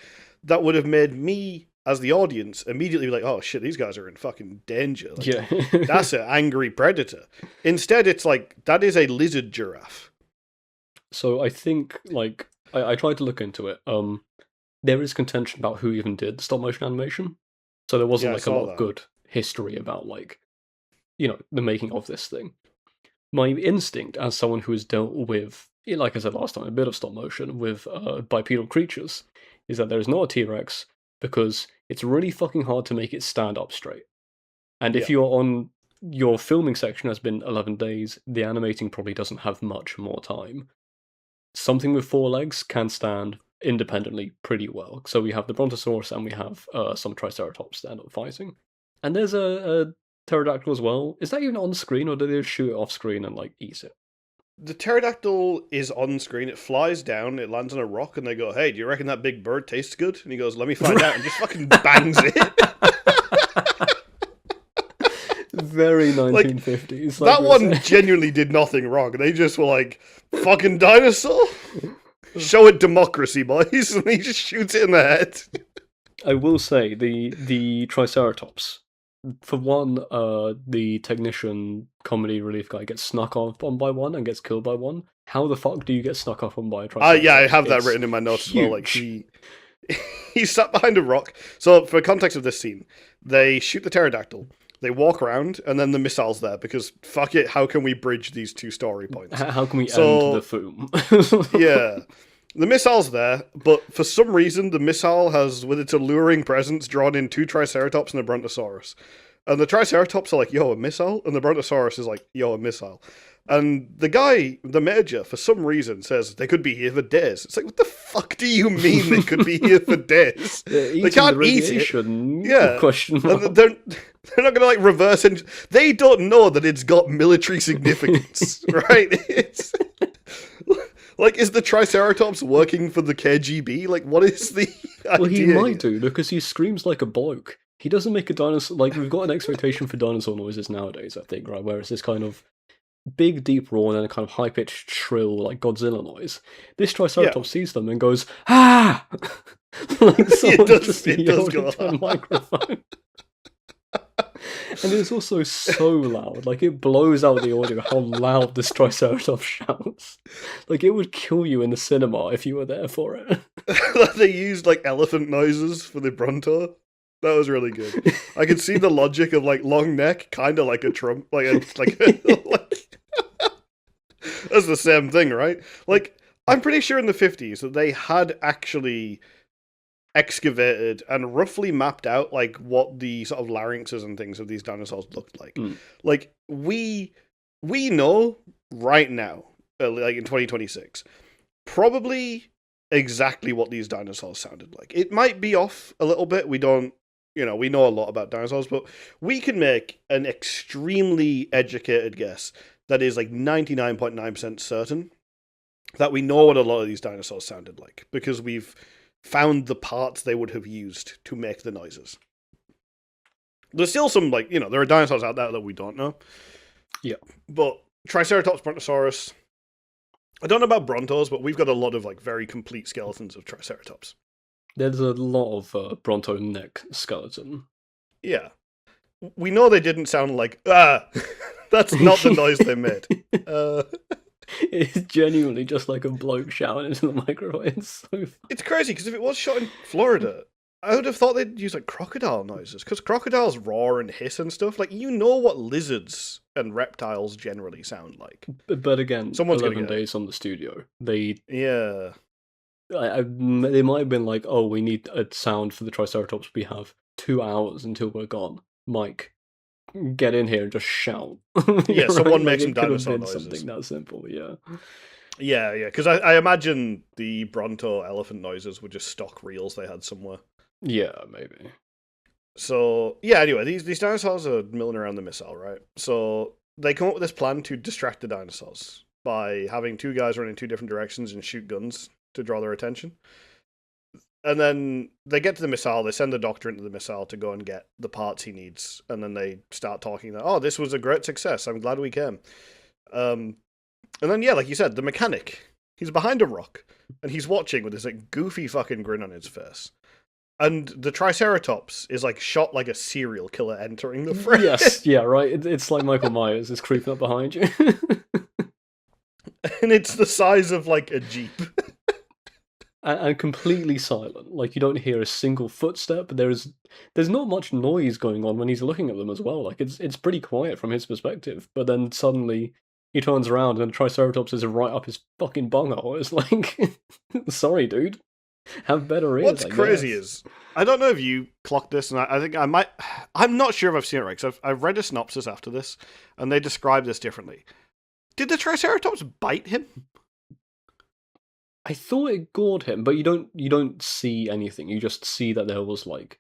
that would have made me, as the audience, immediately be like, oh shit, these guys are in fucking danger. Like, yeah. That's an angry predator. Instead, it's like, that is a lizard giraffe. So I think, like, I tried to look into it. There is contention about who even did stop motion animation. So there wasn't like a lot of good history about, like, the making of this thing. My instinct, as someone who has dealt with, like I said last time, a bit of stop motion with bipedal creatures, is that there is not a T-Rex because it's really fucking hard to make it stand up straight. And if you're on your filming section has been 11 days, the animating probably doesn't have much more time. Something with 4 legs can stand independently pretty well. So we have the Brontosaurus and we have some Triceratops stand up fighting. And there's a pterodactyl as well. Is that even on screen, or do they shoot it off screen and like eat it? The pterodactyl is on screen. It flies down, it lands on a rock, and they go, hey, do you reckon that big bird tastes good? And he goes, let me find out, and just fucking bangs it. very Like 1950s. Like that we were one saying. genuinely did nothing wrong. They just were like, "Fucking dinosaur, show it democracy, boys," and he just shoots it in the head. I will say the Triceratops. For one, the technician comedy relief guy gets snuck up on by one and gets killed by one. How the fuck do you get snuck up on by a Yeah, I Triceratops? have that It's written in my notes as well. Like huge. he sat behind a rock. So for context of this scene, they shoot the pterodactyl. They walk around, and then the missile's there because fuck it. How can we bridge these two story points? How can we end the So film? yeah, the missile's there, but for some reason, the missile has, with its alluring presence, drawn in two Triceratops and a Brontosaurus. And the Triceratops are like, yo, a missile? And the Brontosaurus is like, yo, a missile. And the guy, the major, for some reason says they could be here for days. It's like, what the fuck do you mean they could be here for days? They can't eat it. Yeah. Question mark. And they're not going to like reverse engineer. They don't know that it's got military significance, right? It's like, is the Triceratops working for the KGB? Like, what is the idea? Well, he might do because he screams like a bloke. He doesn't make a dinosaur. Like, we've got an expectation for dinosaur noises nowadays, I think, right? Where it's this kind of big, deep roar and then a kind of high pitched, shrill, like Godzilla noise. This Triceratops sees them and goes, ah! Like someone just yelled into a microphone. And it's also so loud. Like, it blows out the audio how loud this Triceratops shouts. Like, it would kill you in the cinema if you were there for it. They used, like, elephant noises for the Bronto. That was really good. I could see the logic of, like, long neck, kind of like a Trump, like that's the same thing, right? Like, I'm pretty sure in the 50s that they had actually excavated and roughly mapped out, like, what the sort of larynxes and things of these dinosaurs looked like. Like, we know right now, like in 2026, probably exactly what these dinosaurs sounded like. It might be off a little bit. We don't, we know a lot about dinosaurs, but we can make an extremely educated guess that is like 99.9% certain that we know what a lot of these dinosaurs sounded like because we've found the parts they would have used to make the noises. There's still some, like, there are dinosaurs out there that we don't know. Yeah. But Triceratops, Brontosaurus, I don't know about Brontos, but we've got a lot of, like, very complete skeletons of Triceratops. There's a lot of Bronto neck skeleton. Yeah. We know they didn't sound like, ah! That's not the noise they made. It's genuinely just like a bloke shouting into the microphone. It's so funny. It's crazy, because if it was shot in Florida, I would have thought they'd use, like, crocodile noises, because crocodiles roar and hiss and stuff. Like, what lizards and reptiles generally sound like. But again, Someone's 11 days on the studio. They might have been like, oh, we need a sound for the Triceratops. We have 2 hours until we're gone. Mike, get in here and just shout. Yeah, someone make some dinosaur noises. Something that simple, yeah. Yeah, because I imagine the Bronto elephant noises were just stock reels they had somewhere. Yeah, maybe. So, yeah, anyway, these dinosaurs are milling around the missile, right? So, they come up with this plan to distract the dinosaurs by having 2 guys run in 2 different directions and shoot guns to draw their attention. And then they get to the missile, they send the doctor into the missile to go and get the parts he needs, and then they start talking that, oh, this was a great success, I'm glad we came. And then, yeah, like you said, the mechanic, he's behind a rock, and he's watching with this, like, goofy fucking grin on his face. And the Triceratops is, like, shot like a serial killer entering the frame. Yes, yeah, right. It's like Michael Myers is creeping up behind you. And it's the size of, like, a Jeep. And completely silent. Like, you don't hear a single footstep. There's not much noise going on when he's looking at them as well. Like, it's pretty quiet from his perspective. But then suddenly he turns around and the Triceratops is right up his fucking bunghole. It's like, sorry, dude. Have better ears. What's crazy is, I don't know if you clocked this, and I think I might. I'm not sure if I've seen it right, because I've read a synopsis after this, and they describe this differently. Did the Triceratops bite him? I thought it gored him, but you don't see anything. You just see that there was, like,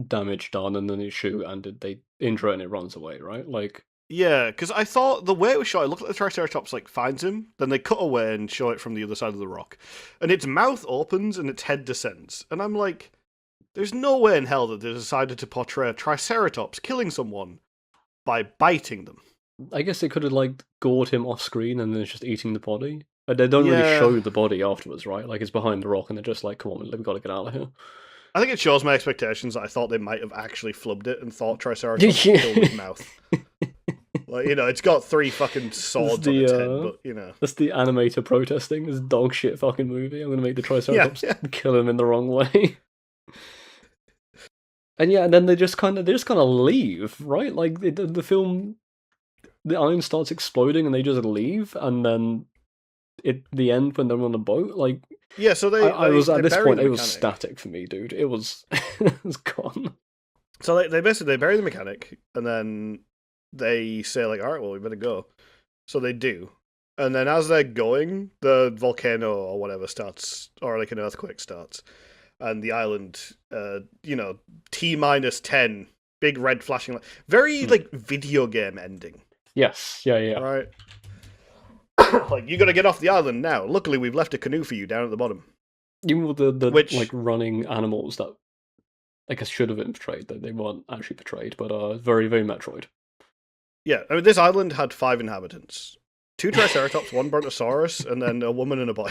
damage done, and then they shoot, and they injure it, and it runs away, right? Like, yeah, because I thought the way it was shot, it looked like the Triceratops, like, finds him, then they cut away and show it from the other side of the rock. And its mouth opens and its head descends. And I'm like, there's no way in hell that they decided to portray a Triceratops killing someone by biting them. I guess they could have like gored him off screen and then it's just eating the body. But they don't really Yeah, show the body afterwards, right? Like it's behind the rock and they're just like, come on, we gotta get out of here. I think it shows my expectations that I thought they might have actually flubbed it and thought Triceratops killed his mouth. Like, it's got 3 fucking swords on its head, but, That's the animator protesting. This dog shit fucking movie. I'm gonna make the Triceratops yeah. kill him in the wrong way. And yeah, and then they just kind of leave, right? Like the film, the iron starts exploding and they just leave, and then the end when they're on the boat, like yeah. So I was at this point, it was mechanic. static for me, dude. It was it was gone. So they basically bury the mechanic, and then they say like, all right, well, we better go. So they do, and then as they're going, the volcano or whatever starts, or like an earthquake starts, and the island, T-10, big red flashing light, very like video game ending. Yes, yeah. Right. Like, you gotta get off the island now. Luckily, we've left a canoe for you down at the bottom. Even with the like running animals that I guess should have been portrayed, that they weren't actually portrayed, but very, very Metroid. Yeah, I mean, this island had 5 inhabitants. 2 Triceratops, 1 Brontosaurus, and then a woman and a boy.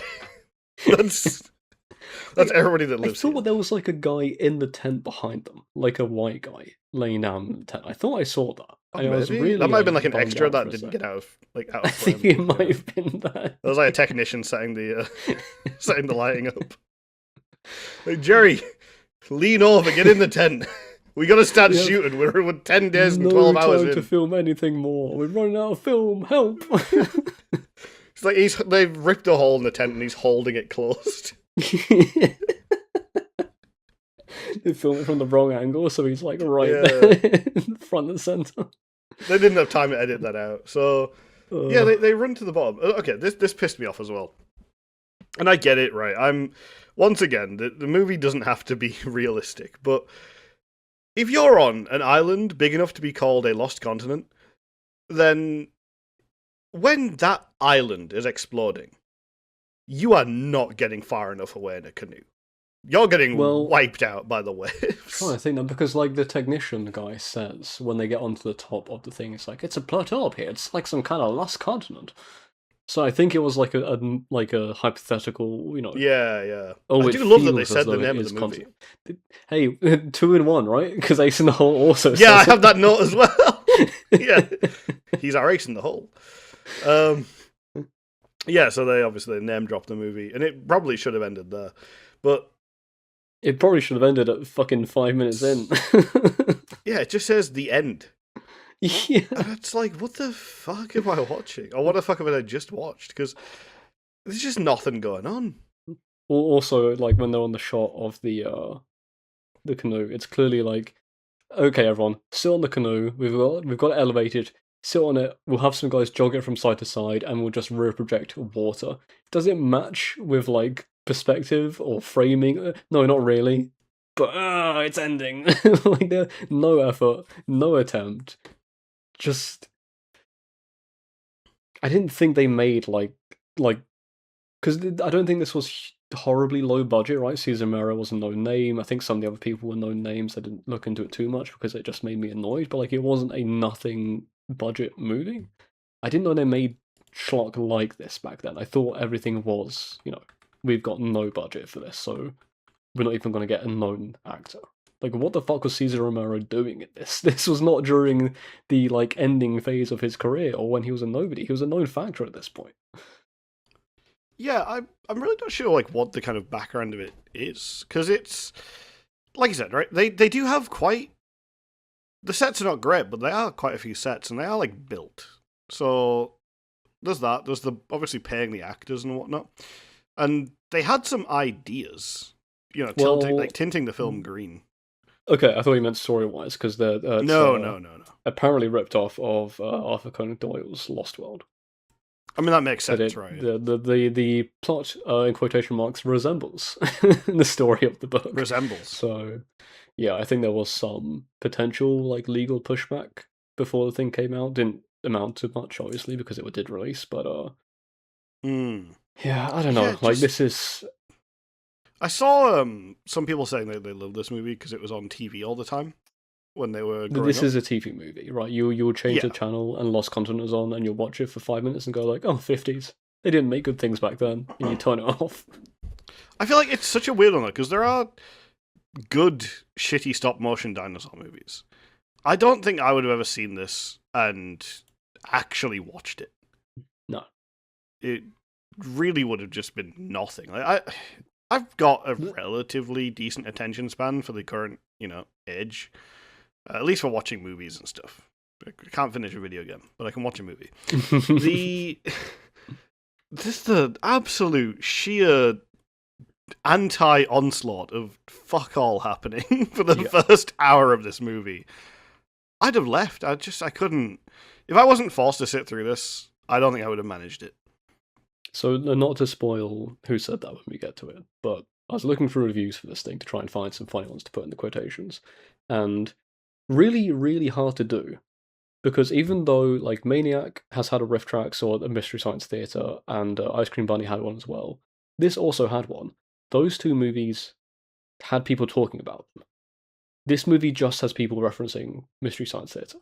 That's everybody that lives I thought here. there was like a guy in the tent behind them, like a white guy laying down in the tent. I thought I saw that. Oh, I was maybe really, that might have been like an bummed extra out that for a didn't sec. get out of I frame. think it might have been that. There was like a technician setting the setting the lighting up. Like, Jerry, lean over, get in the tent. We gotta start shooting. We're 10 days and 12 hours in. No time to film anything more. We're running out of film. Help! It's like they've ripped a hole in the tent and he's holding it closed. They film it from the wrong angle, so he's like right there, front and center. They didn't have time to edit that out, so yeah, they run to the bottom. Okay, this pissed me off as well, and I get it, right? Once again, the movie doesn't have to be realistic, but if you're on an island big enough to be called a lost continent, then when that island is exploding, you are not getting far enough away in a canoe. You're getting wiped out by the waves. I'm trying to think now, because like the technician guy says when they get onto the top of the thing, it's like it's a plateau up here. It's like some kind of lost continent. So I think it was like a hypothetical, Yeah. Oh, I do love that they said the name of the movie. Hey, 2 in 1, right? Because Ace in the Hole also says I have that note as well. Yeah, he's our Ace in the Hole. Yeah, so they obviously name dropped the movie, and it probably should have ended there, but it probably should have ended at fucking 5 minutes in. Yeah, it just says the end. Yeah. And it's like, what the fuck am I watching? Or what the fuck have I just watched? Because there's just nothing going on. Also, like when they're on the shot of the canoe, it's clearly like, okay, everyone, sit on the canoe. We've got it elevated. Sit on it. We'll have some guys jog it from side to side, and we'll just rear project water. Does it match with like perspective or framing? No, not really. But it's ending. Like there, no effort, no attempt. Just, I didn't think they made like because I don't think this was horribly low budget, right? Cesar Romero was a known name. I think some of the other people were known names. I didn't look into it too much because it just made me annoyed. But like, it wasn't a nothing budget movie. I didn't know they made schlock like this back then. I thought everything was, we've got no budget for this, so we're not even going to get a known actor. Like, what the fuck was Cesar Romero doing in this? This was not during the like ending phase of his career or when he was a nobody. He was a known factor at this point. Yeah, I'm really not sure like what the kind of background of it is, because it's like you said, right? They do have quite, the sets are not great, but they are quite a few sets, and they are like built. So there's that. There's the obviously paying the actors and whatnot, and they had some ideas, tinting the film green. Okay, I thought you meant story-wise, because they're no. Apparently ripped off of Arthur Conan Doyle's Lost World. I mean, that makes sense, right? The plot, in quotation marks, resembles the story of the book. Resembles. So, yeah, I think there was some potential like legal pushback before the thing came out. Didn't amount to much, obviously, because it did release. But yeah, I don't know. Yeah, this is. I saw some people saying that they loved this movie because it was on TV all the time. when they were growing This up. is a TV movie, right? You'll change the Yeah. channel and Lost Content is on, and you'll watch it for 5 minutes and go like, "Oh, 50s. They didn't make good things back then," and you turn it off. I feel like it's such a weird one because there are good, shitty stop motion dinosaur movies. I don't think I would have ever seen this and actually watched it. No. It really would have just been nothing. I've got a relatively decent attention span for the current, age. At least for watching movies and stuff. I can't finish a video game, but I can watch a movie. The absolute sheer anti-onslaught of fuck all happening for the first hour of this movie. I'd have left. I couldn't. If I wasn't forced to sit through this, I don't think I would have managed it. So, not to spoil who said that when we get to it, but I was looking for reviews for this thing to try and find some funny ones to put in the quotations. And really, really hard to do. Because even though, like, Maniac has had a Riff Tracks or a Mystery Science Theater, and Ice Cream Bunny had one as well, this also had one. Those two movies had people talking about them. This movie just has people referencing Mystery Science Theater.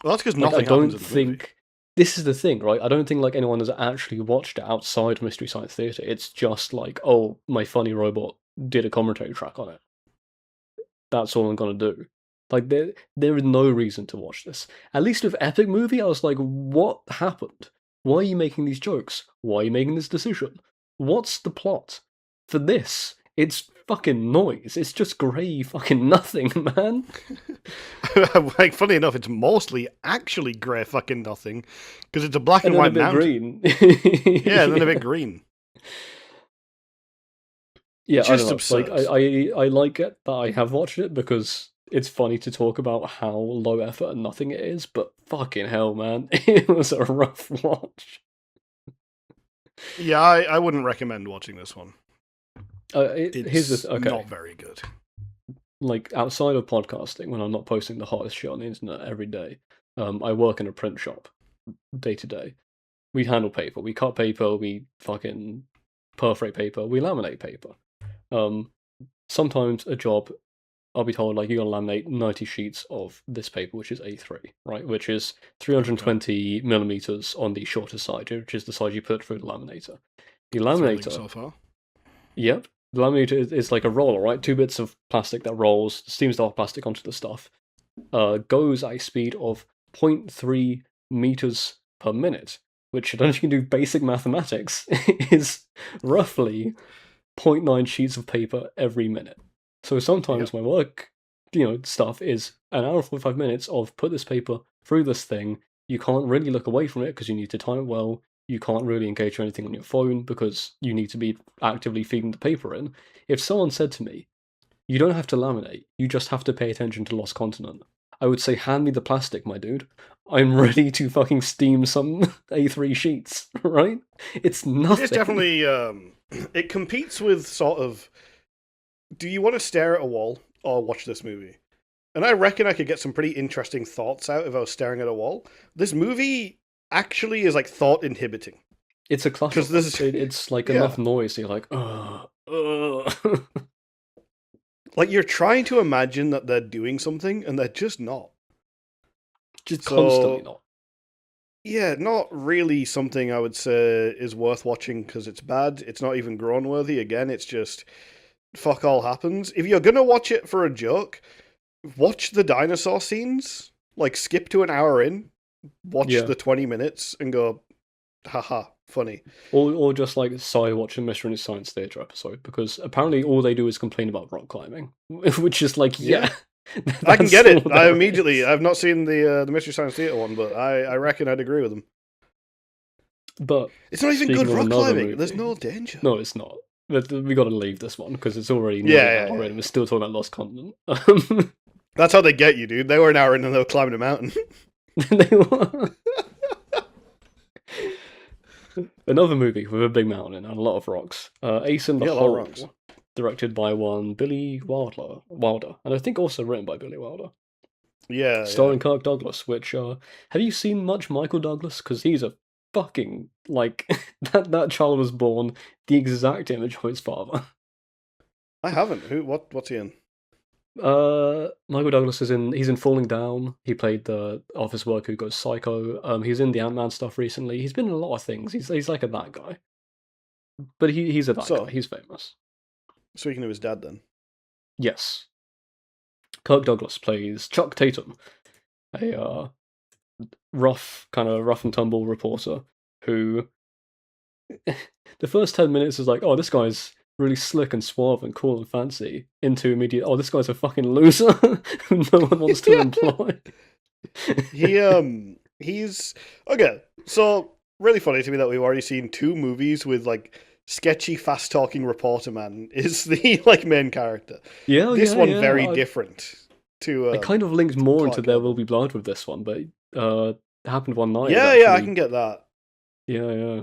Well, that's because nothing happens in the movie. This is the thing, right? I don't think like anyone has actually watched it outside of Mystery Science Theater. It's just like, oh, my funny robot did a commentary track on it. That's all I'm gonna do. Like there is no reason to watch this. At least with Epic Movie, I was like, what happened? Why are you making these jokes? Why are you making this decision? What's the plot? For this, it's fucking noise. It's just grey fucking nothing, man. Like, funny enough, it's mostly actually grey fucking nothing, because it's a black and white mountain. Green. Yeah, and then a bit green. Yeah, just I don't know. Absurd. Like I like it that I have watched it because it's funny to talk about how low effort and nothing it is, but fucking hell, man, it was a rough watch. Yeah, I wouldn't recommend watching this one. It's not very good. Like, outside of podcasting, when I'm not posting the hottest shit on the internet every day, I work in a print shop, day to day. We handle paper, we cut paper, we fucking perforate paper, we laminate paper. Sometimes a job, I'll be told, like, you're going to laminate 90 sheets of this paper, which is A3, right? Which is 320 millimeters on the shorter side, which is the side you put through the laminator. The laminator... so far. Yep. The laminator is like a roller, right? 2 bits of plastic that rolls, steams the hot plastic onto the stuff, goes at a speed of 0.3 meters per minute, which, I don't know if you can do basic mathematics, is roughly 0.9 sheets of paper every minute. So sometimes my work, stuff is an hour and 45 minutes of put this paper through this thing. You can't really look away from it because you need to time it well. You can't really engage with anything on your phone because you need to be actively feeding the paper in. If someone said to me, you don't have to laminate, you just have to pay attention to Lost Continent, I would say, hand me the plastic, my dude. I'm ready to fucking steam some A3 sheets, right? It's nothing. It's definitely, it competes with sort of, do you want to stare at a wall or watch this movie? And I reckon I could get some pretty interesting thoughts out if I was staring at a wall. This movie actually is like thought inhibiting. It's a cluster. It's like enough noise. You're like, like you're trying to imagine that they're doing something and they're just not. Constantly not. Yeah, not really something I would say is worth watching because it's bad. It's not even groan worthy. Again, it's just fuck all happens. If you're gonna watch it for a joke, watch the dinosaur scenes. Like skip to an hour in. Watch the 20 minutes and go, haha, funny. Or just like watch a Mystery Science Theater episode, because apparently all they do is complain about rock climbing, which is like, I can get it. I've not seen the Mystery Science Theater one, but I reckon I'd agree with them. But it's not even good rock climbing. Movie, there's no danger. No, it's not. We got to leave this one because it's already We're still talking about Lost Continent. That's how they get you, dude. They were an hour in and they were climbing a mountain. They were. Another movie with a big mountain and a lot of rocks. Ace in the Hole, directed by one Billy Wilder, and I think also written by Billy Wilder. Yeah. Starring Kirk Douglas, which, have you seen much Michael Douglas? Because he's a fucking, like, that child was born the exact image of his father. I haven't. What's he in? Michael Douglas he's in Falling Down. He played the office worker who goes psycho. He's in the Ant-Man stuff recently. He's been in a lot of things. He's like a that guy. But he's a that guy. So, He's famous. speaking of his dad, then. Yes. Kirk Douglas plays Chuck Tatum, a rough and tumble reporter who the first 10 minutes is like, oh, this guy's really slick and suave and cool and fancy, into immediate, oh, this guy's a fucking loser who no one wants to employ. He's okay. So really funny to me that we've already seen two movies with like sketchy, fast talking reporter man is the like main character. Yeah, this yeah, one yeah. very different to. I kind of linked more into There Kent. Will Be Blood with this one, but it happened one night. Yeah, I can get that. Yeah, yeah.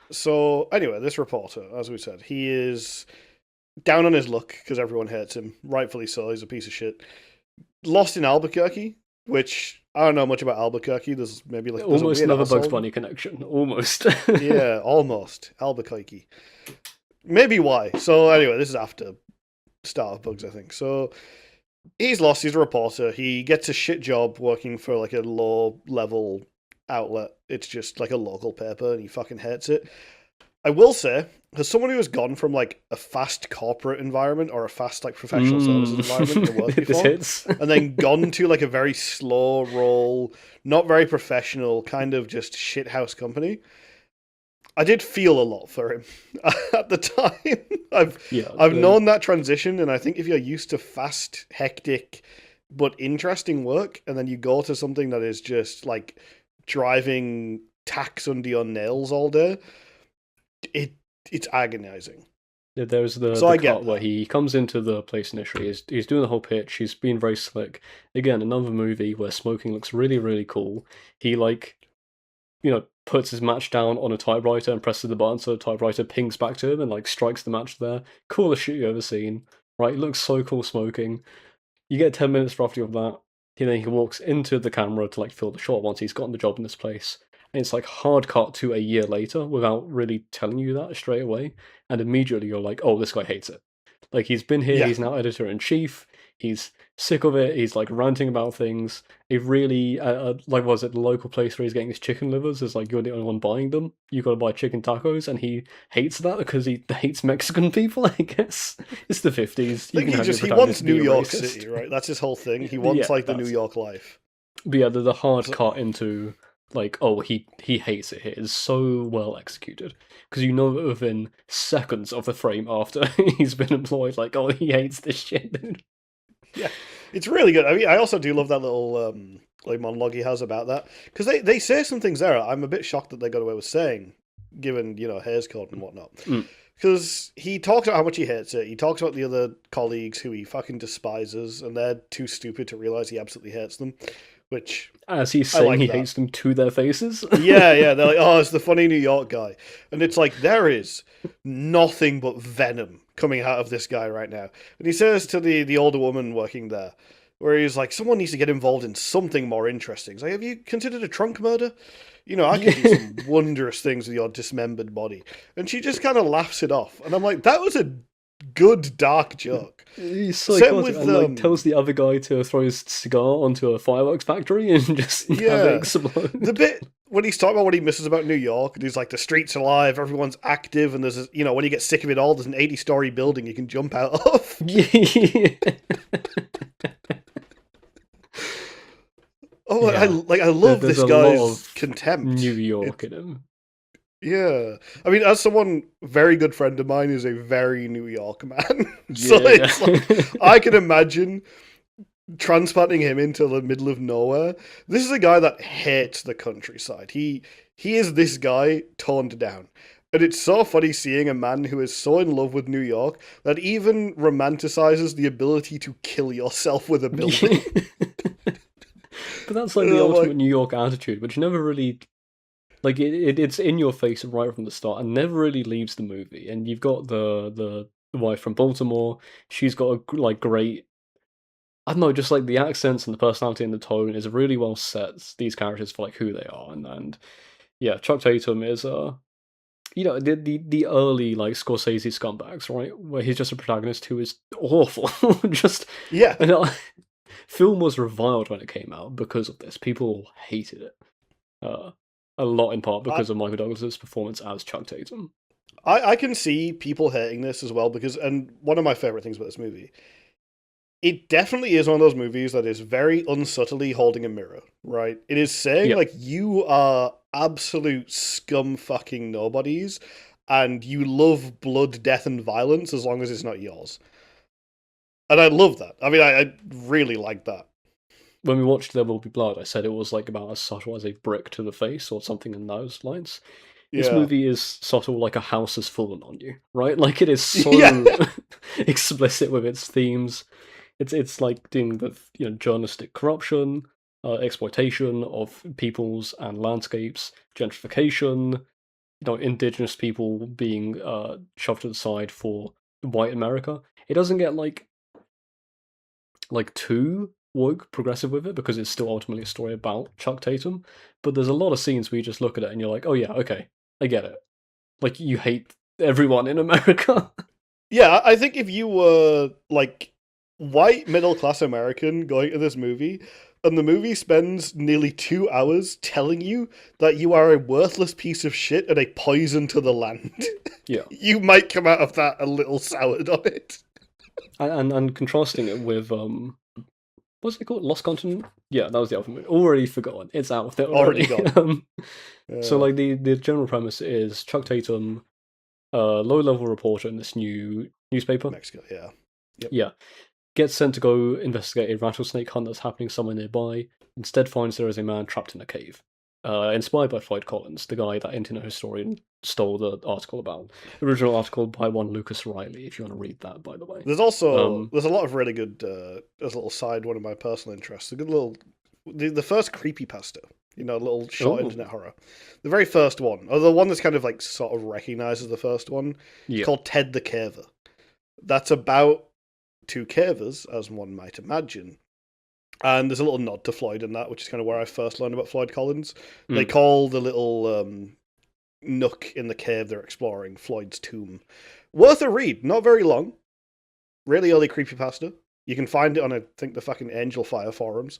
So anyway, this reporter, as we said, he is down on his luck because everyone hates him, rightfully so. He's a piece of shit. Lost in Albuquerque, which I don't know much about Albuquerque. There's maybe like almost another Bugs Bunny connection. Almost. Yeah, almost Albuquerque. Maybe why. So anyway, this is after Start of Bugs, I think. So he's lost. He's a reporter. He gets a shit job working for like a low level outlet. It's just like a local paper, and he fucking hates it. I will say, as someone who has gone from like a fast corporate environment or a fast like professional services environment to work before, and then gone to like a very slow roll, not very professional, kind of just shithouse company, I did feel a lot for him at the time. I've known that transition, and I think if you're used to fast, hectic, but interesting work, and then you go to something that is just like driving tacks under your nails all day, it's agonizing. There's the cut where he comes into the place initially. He's doing the whole pitch. He's being very slick. Again, another movie where smoking looks really, really cool. He puts his match down on a typewriter and presses the button so the typewriter pings back to him and like strikes the match there. Coolest shit you've ever seen. Right? It looks so cool smoking. You get 10 minutes roughly of that. And then he walks into the camera to like fill the shot once he's gotten the job in this place. And it's like hard cut to a year later without really telling you that straight away. And immediately you're like, oh, this guy hates it. Like he's been here, he's now editor-in-chief, he's sick of it, he's like ranting about things. He really, like was it the local place where he's getting his chicken livers is like you're the only one buying them. You gotta buy chicken tacos, and he hates that because he hates Mexican people, I guess. It's the 50s. I think he wants New York City, right? That's his whole thing. He wants like the New York life. But yeah, the hard cut into like, oh, he hates it here is so well executed. Because you know that within seconds of the frame after he's been employed, like, oh, he hates this shit, dude. Yeah, it's really good. I mean, I also do love that little like monologue he has about that. Because they say some things there I'm a bit shocked that they got away with saying, given, Hays Code and whatnot. Because he talks about how much he hates it. He talks about the other colleagues who he fucking despises, and they're too stupid to realize he absolutely hates them. Which, as he's saying, he hates them to their faces. Yeah, they're like, oh, it's the funny New York guy, and it's like there is nothing but venom coming out of this guy right now. And he says to the older woman working there, where he's like, someone needs to get involved in something more interesting. He's like, have you considered a trunk murder? I could do some wondrous things with your dismembered body. And she just kind of laughs it off, and I'm like, that was a good dark joke. He's psychotic and like tells the other guy to throw his cigar onto a fireworks factory and just have it explode. The bit when he's talking about what he misses about New York, and he's like, the streets are alive, everyone's active, and there's when you get sick of it all, there's an 80-story building you can jump out of. Oh, yeah. I love this guy's contempt. New York in him. Yeah, I mean, as someone very good friend of mine is a very New York man, so it's like I can imagine transplanting him into the middle of nowhere. This is a guy that hates the countryside. He is this guy toned down. And it's so funny seeing a man who is so in love with New York that even romanticizes the ability to kill yourself with a building. But that's like the ultimate New York attitude, which never really... Like, it's in your face right from the start and never really leaves the movie. And you've got the wife from Baltimore. She's got a, like, great... I don't know, just, like, the accents and the personality and the tone is really well set, these characters, for, like, who they are. And yeah, Chuck Tatum is... the early like Scorsese scumbags, right? Where he's just a protagonist who is awful. Just Yeah. and film was reviled when it came out because of this. People hated it. Uh, a lot in part I, because of Michael Douglas's performance as Chuck Tatum. I can see people hating this as well because, and one of my favorite things about this movie, it definitely is one of those movies that is very unsubtly holding a mirror, right? It is saying, Yeah, like, you are absolute scum fucking nobodies, and you love blood, death, and violence as long as it's not yours. And I love that. I mean, I really like that. when we watched There Will Be Blood, I said it was like about as subtle as a brick to the face or something in those lines. This Yeah. movie is subtle like a house has fallen on you, right? Like it is Yeah. so explicit with its themes. It's like dealing with journalistic corruption, exploitation of peoples and landscapes, gentrification, indigenous people being shoved to the side for white America. It doesn't get like too woke progressive with it because it's still ultimately a story about Chuck Tatum. But there's a lot of scenes where you just look at it and you're like, oh yeah, okay, I get it. Like you hate everyone in America. Yeah, I think if you were, like, white middle class American going to this movie, and the movie spends nearly 2 hours telling you that you are a worthless piece of shit and a poison to the land, Yeah, you might come out of that a little soured on it. and contrasting it with what's it called? Lost Continent? Yeah, that was the other movie. Already forgotten. It's out there Already already. gone. So Uh, like the general premise is Chuck Tatum, low level reporter in this new newspaper. Mexico, yeah. Yep. Yeah, gets sent to go investigate a rattlesnake hunt that's happening somewhere nearby. Instead, finds there is a man trapped in a cave. Inspired by Floyd Collins, the guy that internet historian stole the article about. Original article by one Lucas Riley. If you want to read that, by the way. There's a lot of really good, as a little side, one of my personal interests, a good little, the first creepypasta, little short Oh, internet horror. The very first one, or the one that's kind of like sort of recognizes the first one, it's yeah. called Ted the Caver. That's about two cavers, as one might imagine. And there's a little nod to Floyd in that, which is kind of where I first learned about Floyd Collins. They Mm. call the little nook in the cave they're exploring Floyd's tomb. Worth a read, not very long. Really early creepypasta. You can find it on, I think, the fucking Angel Fire forums.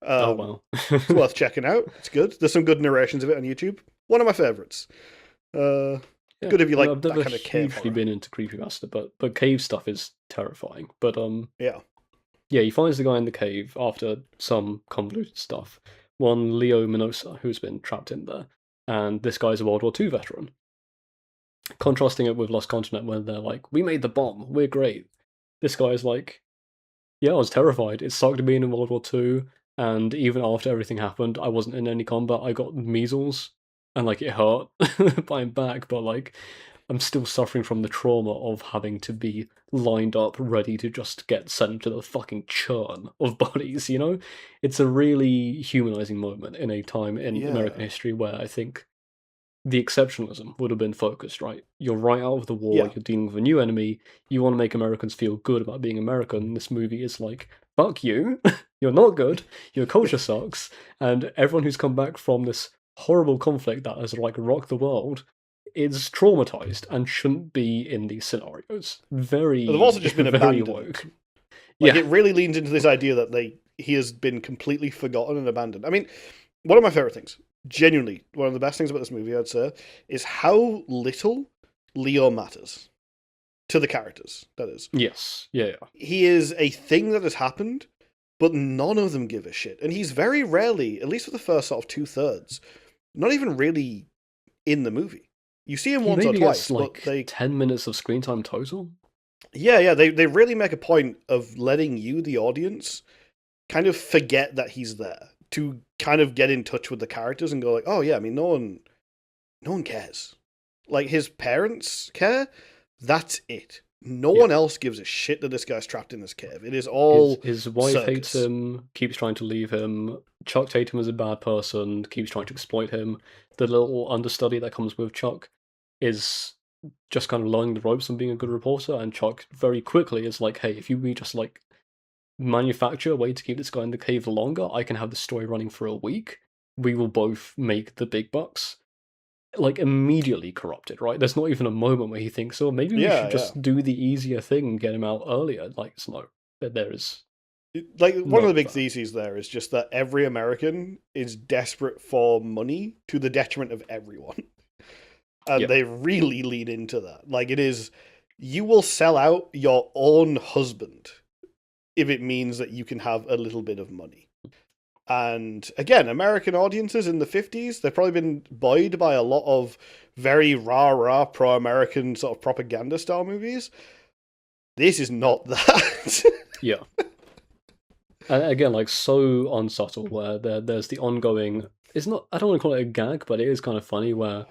Oh Um, wow. it's worth checking out. It's good. There's some good narrations of it on YouTube. One of my favorites. Uh, Yeah, good if you I've like that never kind of cave hugely horror. been into creepypasta, but cave stuff is terrifying. But Yeah. yeah, he finds the guy in the cave after some convoluted stuff. One Leo Minosa, who's been trapped in there, and this guy's a World War II veteran. Contrasting it with Lost Continent, where they're like, "We made the bomb, we're great." This guy's like, "Yeah, I was terrified. It sucked being in World War II, and even after everything happened, I wasn't in any combat. I got measles, and like it hurt, but I'm back. But like, I'm still suffering from the trauma of having to be lined up, ready to just get sent to the fucking churn of bodies, you know? It's a really humanizing moment in a time in American Yeah. history where I think the exceptionalism would have been focused, right? You're right out of the war, Yeah. you're dealing with a new enemy, you want to make Americans feel good about being American. This movie is like, fuck you, you're not good, your culture sucks, and everyone who's come back from this horrible conflict that has like rocked the world is traumatized and shouldn't be in these scenarios. But they've also Very, just been very abandoned. woke. Like, Yeah, it really leans into this idea that he has been completely forgotten and abandoned. I mean, one of my favorite things, genuinely, one of the best things about this movie, I'd say, is how little Leo matters to the characters. That is, yes, yeah, he is a thing that has happened, but none of them give a shit, and he's very rarely, at least for the first sort of 2/3, not even really in the movie. You see him he once or maybe gets twice, but like 10 minutes of screen time total. yeah, they really make a point of letting you, the audience, kind of forget that he's there to kind of get in touch with the characters and go like, oh yeah, I mean, no one cares. Like, his parents care. That's it. No Yeah. one else gives a shit that this guy's trapped in this cave. It is His all his wife hates circus. him, keeps trying to leave him. Chuck Tatum is a bad person, keeps trying to exploit him. The little understudy that comes with Chuck is just kind of learning the ropes and being a good reporter, and Chuck very quickly is like, hey, if we just like manufacture a way to keep this guy in the cave longer, I can have the story running for a week. We will both make the big bucks. like immediately corrupted, right? There's not even a moment where he thinks, "Oh, maybe we Yeah, should yeah. just do the easier thing and get him out earlier." Like, it's no, there is Like one of none the of big that. theses there is just that every American is desperate for money to the detriment of everyone. And Yeah, they really lead into that. Like it is, you will sell out your own husband if it means that you can have a little bit of money. And again, American audiences in the 50s, they've probably been buoyed by a lot of very rah pro American sort of propaganda style movies. This is not that. yeah. And again, like so unsubtle, where there's the ongoing. It's not. I don't want to call it a gag, but it is kind of funny where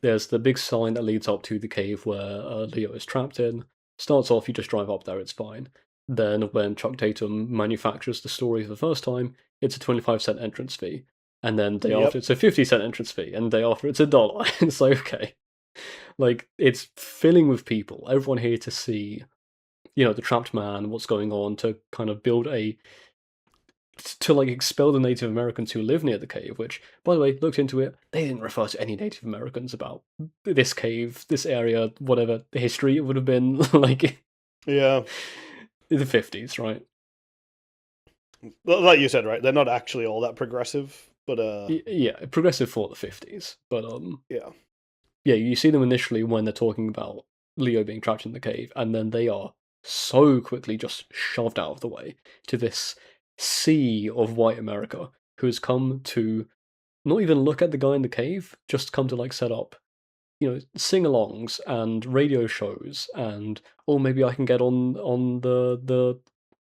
there's the big sign that leads up to the cave where Leo is trapped in. Starts off, you just drive up there, it's fine. Then when Chuck Tatum manufactures the story for the first time, it's a 25-cent entrance fee, and then day after Yep. it's a 50-cent entrance fee, and day after it's $1. It's like okay, like it's filling with people. Everyone here to see, the trapped man, what's going on, to kind of build a to like expel the Native Americans who live near the cave, which, by the way, looked into it, they didn't refer to any Native Americans about this cave, this area, whatever history it would have been like Yeah. in the 50s, right? Like you said, right? They're not actually all that progressive, but Yeah, progressive for the 50s. But yeah. yeah, you see them initially when they're talking about Leo being trapped in the cave, and then they are so quickly just shoved out of the way to this sea of white America who has come to not even look at the guy in the cave, just come to like set up, sing-alongs and radio shows, and or maybe I can get on the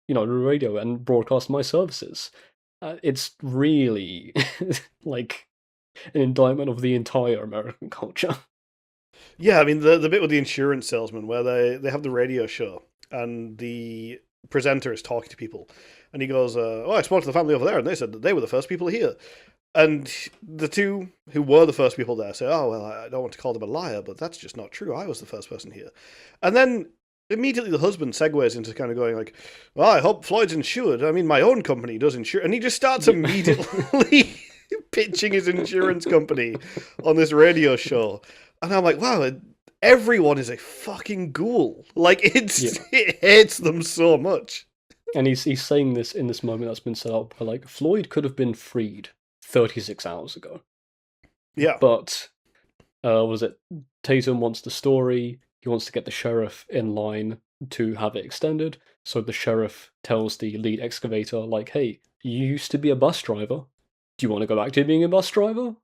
radio and broadcast my services. It's really like an indictment of the entire American culture. Yeah, I mean the bit with the insurance salesman where they have the radio show and the presenter is talking to people, and he goes, "Oh, I spoke to the family over there, and they said that they were the first people here." And the two who were the first people there say, "Oh, well, I don't want to call them a liar, but that's just not true. I was the first person here." And then immediately the husband segues into kind of going like, "Well, I hope Floyd's insured. I mean, my own company does insure," and he just starts Yeah. immediately pitching his insurance company on this radio show. And I'm like, wow, everyone is a fucking ghoul. Like Yeah. it hates them so much. And he's saying this in this moment that's been set up where like Floyd could have been freed 36 hours ago. Yeah. But was it Tatum wants the story, he wants to get the sheriff in line to have it extended. So the sheriff tells the lead excavator, like, hey, you used to be a bus driver. Do you want to go back to being a bus driver? And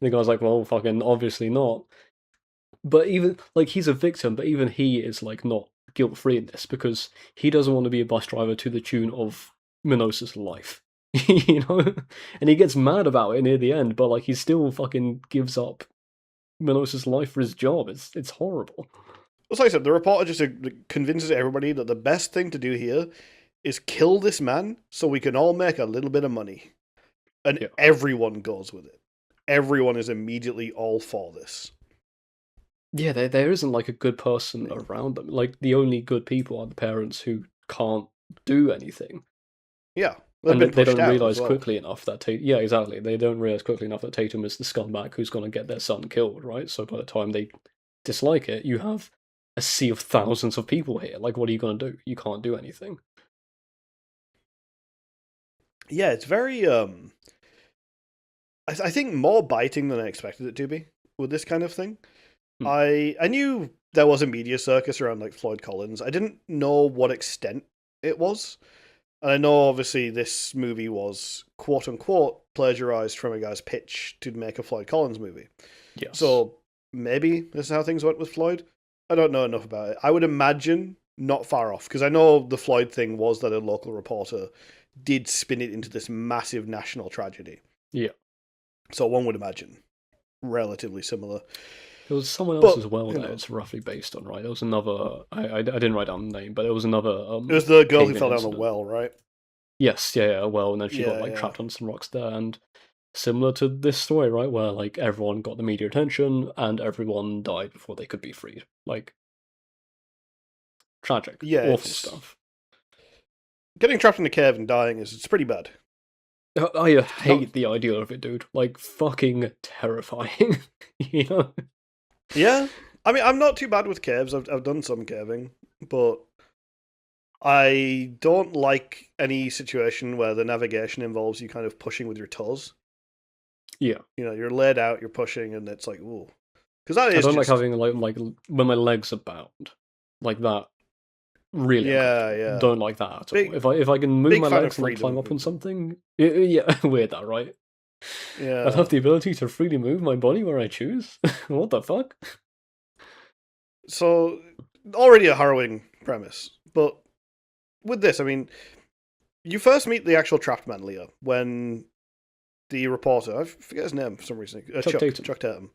the guy's like, well, fucking obviously not. But even like he's a victim, but even he is like not guilt free in this because he doesn't want to be a bus driver to the tune of Minosa's life. And he gets mad about it near the end, but like he still fucking gives up Minosa's life for his job. It's horrible. As I said, the reporter just convinces everybody that the best thing to do here is kill this man so we can all make a little bit of money. And Yeah. everyone goes with it. Everyone is immediately all for this. Yeah, there isn't like a good person around them. Like the only good people are the parents who can't do anything. Yeah. They've And been they pushed don't out as realize well. quickly enough that yeah, exactly. They don't realize quickly enough that Tatum is the scumbag who's going to get their son killed, right? So by the time they dislike it, you have a sea of thousands of people here. Like, what are you going to do? You can't do anything. Yeah, it's very I think more biting than I expected it to be with this kind of thing. Hmm. I knew there was a media circus around like Floyd Collins. I didn't know what extent it was. And I know obviously this movie was quote unquote plagiarized from a guy's pitch to make a Floyd Collins movie. Yes. So maybe this is how things went with Floyd. I don't know enough about it. I would imagine not far off because I know the Floyd thing was that a local reporter did spin it into this massive national tragedy. Yeah. So one would imagine relatively similar. There was someone else But as well that it's roughly based on, right? There was another. I didn't write down the name, but there was another. It was the girl who cave-in fell down the incident. well, right? Yes, yeah, well, and then she got Yeah, like yeah. trapped on some rocks there, and similar to this story, right, where like everyone got the media attention and everyone died before they could be freed. Like tragic, Yeah, awful it's stuff. getting trapped in a cave and dying is it's pretty bad. I Not hate the idea of it, dude. Like, fucking terrifying. You know? yeah. I mean, I'm not too bad with caves. I've done some caving, but I don't like any situation where the navigation involves you kind of pushing with your toes. Yeah. You know, you're laid out, you're pushing, and it's like, ooh, because that I is don't like just having like when my legs are bound like that. Really yeah, uncomfortable. yeah. Don't like that at all. Big If I can move big my fan of legs and like climb freedom. up on something, yeah, weird that, right? I Yeah. have the ability to freely move my body where I choose. What the fuck? So already a harrowing premise, but with this, I mean, you first meet the actual trapped man, Leah, when the reporter, I forget his name for some reason, Chuck Tatum. Chuck Tatum.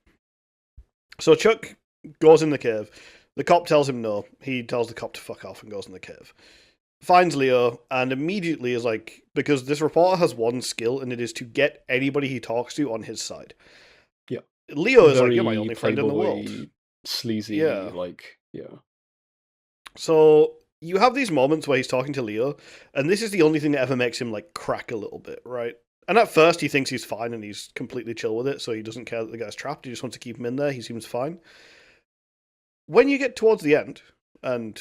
So Chuck goes in the cave. The cop tells him no. He tells the cop to fuck off and goes in the cave. Finds Leo and immediately is like, because this reporter has one skill and it is to get anybody he talks to on his side. Yeah. Leo is like, you're my Very only friend in the world. playboy, sleazy, Yeah. like, yeah. So you have these moments where he's talking to Leo, and this is the only thing that ever makes him like crack a little bit, right? And at first he thinks he's fine and he's completely chill with it, so he doesn't care that the guy's trapped. He just wants to keep him in there. He seems fine. When you get towards the end, and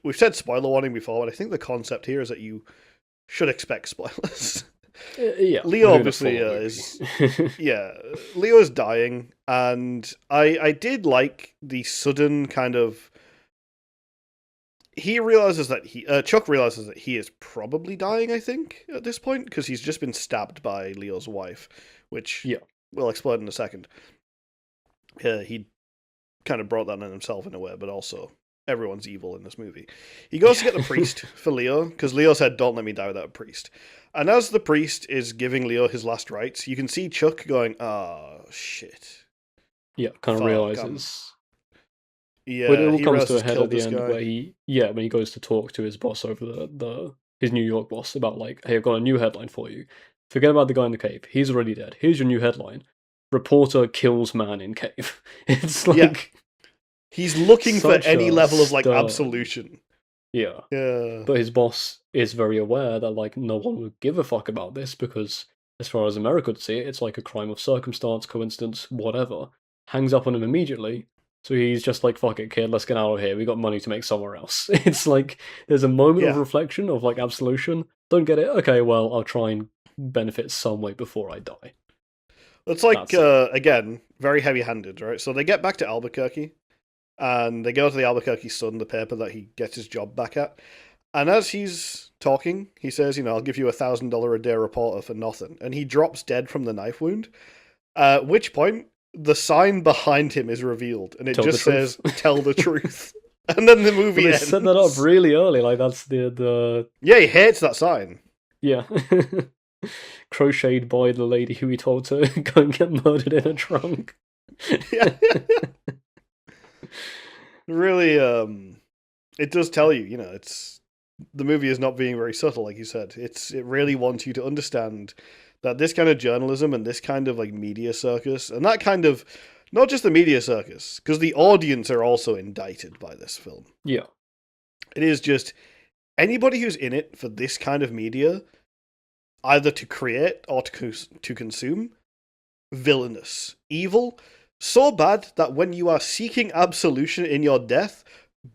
we've said spoiler warning before, but I think the concept here is that you should expect spoilers. Yeah. Leo obviously is yeah. Leo is dying, and I did like the sudden kind of. He realizes that Chuck realizes that he is probably dying. I think at this point because he's just been stabbed by Leo's wife, which Yeah. we'll explain in a second. He kind of brought that on himself in a way, but also everyone's evil in this movie. He goes to get the priest for Leo because Leo said, "Don't let me die without a priest." And as the priest is giving Leo his last rites, you can see Chuck going, "Oh shit." Yeah, kind of Fuck, realizes. But it yeah, all he comes to a realizes head at killed the this end guy. where when he goes to talk to his boss over his New York boss about like, hey, I've got a new headline for you. Forget about the guy in the cave. He's already dead. Here's your new headline. Reporter kills man in cave. It's Yeah, like he's looking for such any a level of like stern. absolution. Yeah. Yeah, But his boss is very aware that like no one would give a fuck about this because as far as America would see it, it's like a crime of circumstance, coincidence, whatever. Hangs up on him immediately. So he's just like, fuck it, kid, let's get out of here. We got money to make somewhere else. It's like there's a moment of yeah. reflection of like absolution. Don't get it? Okay, well, I'll try and benefit some way before I die. It's like That's it. again very heavy-handed, right? So they get back to Albuquerque, and they go to the Albuquerque Sun, the paper that he gets his job back at. And as he's talking, he says, "I'll give you $1,000 a day reporter for nothing." And he drops dead from the knife wound. At which point, the sign behind him is revealed, and it Tell the just truth. says, "Tell the truth." And then the But movie they set that up ends. really early, like that's the Yeah, he hates that sign. yeah. Crocheted by the lady who he told to go and get murdered in a trunk. Yeah, really. It does tell you, it's the movie is not being very subtle, like you said. It really wants you to understand that this kind of journalism and this kind of like media circus and that kind of not just the media circus because the audience are also indicted by this film. Yeah. It is just anybody who's in it for this kind of media, either to create or to consume, villainous, evil, so bad that when you are seeking absolution in your death,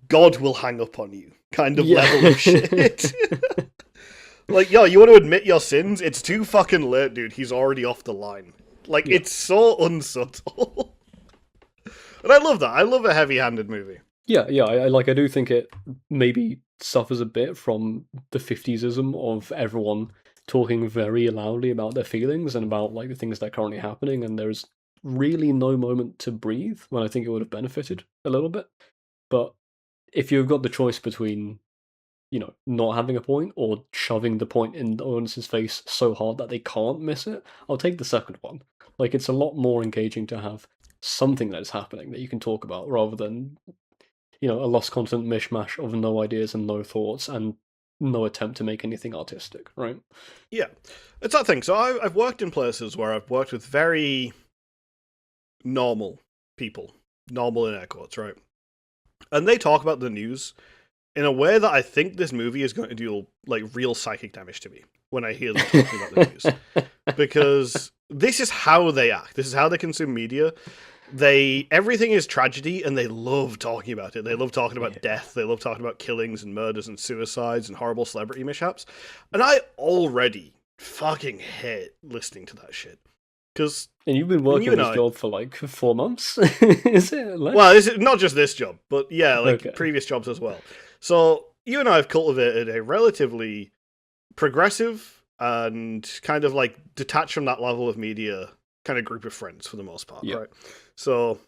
God will hang up on you. Kind of level of shit. Like, yo, you want to admit your sins? It's too fucking late, dude. He's already off the line. Like, Yeah. it's so unsubtle. And I love that. I love a heavy-handed movie. Yeah, I do think it maybe suffers a bit from the 50s-ism of everyone talking very loudly about their feelings and about like the things that are currently happening, and there's really no moment to breathe when I think it would have benefited a little bit. But if you've got the choice between, not having a point or shoving the point in the audience's face so hard that they can't miss it, I'll take the second one. Like, it's a lot more engaging to have something that is happening that you can talk about rather than, a lost content mishmash of no ideas and no thoughts and no attempt to make anything artistic, right? Yeah. It's that thing. So I've worked in places where I've worked with very normal people. Normal in air quotes, right? And they talk about the news in a way that I think this movie is going to do like real psychic damage to me when I hear them talking about the news, because this is how they act. This is how they consume media. Everything is tragedy, and they love talking about it. They love talking about death. They love talking about killings and murders and suicides and horrible celebrity mishaps. And I already fucking hate listening to that shit. Because and you've been working this job for like 4 months, is it? Well, it's not just this job, but yeah, like previous jobs as well. So you and I have cultivated a relatively progressive and kind of like detached from that level of media kind of group of friends for the most part, right? So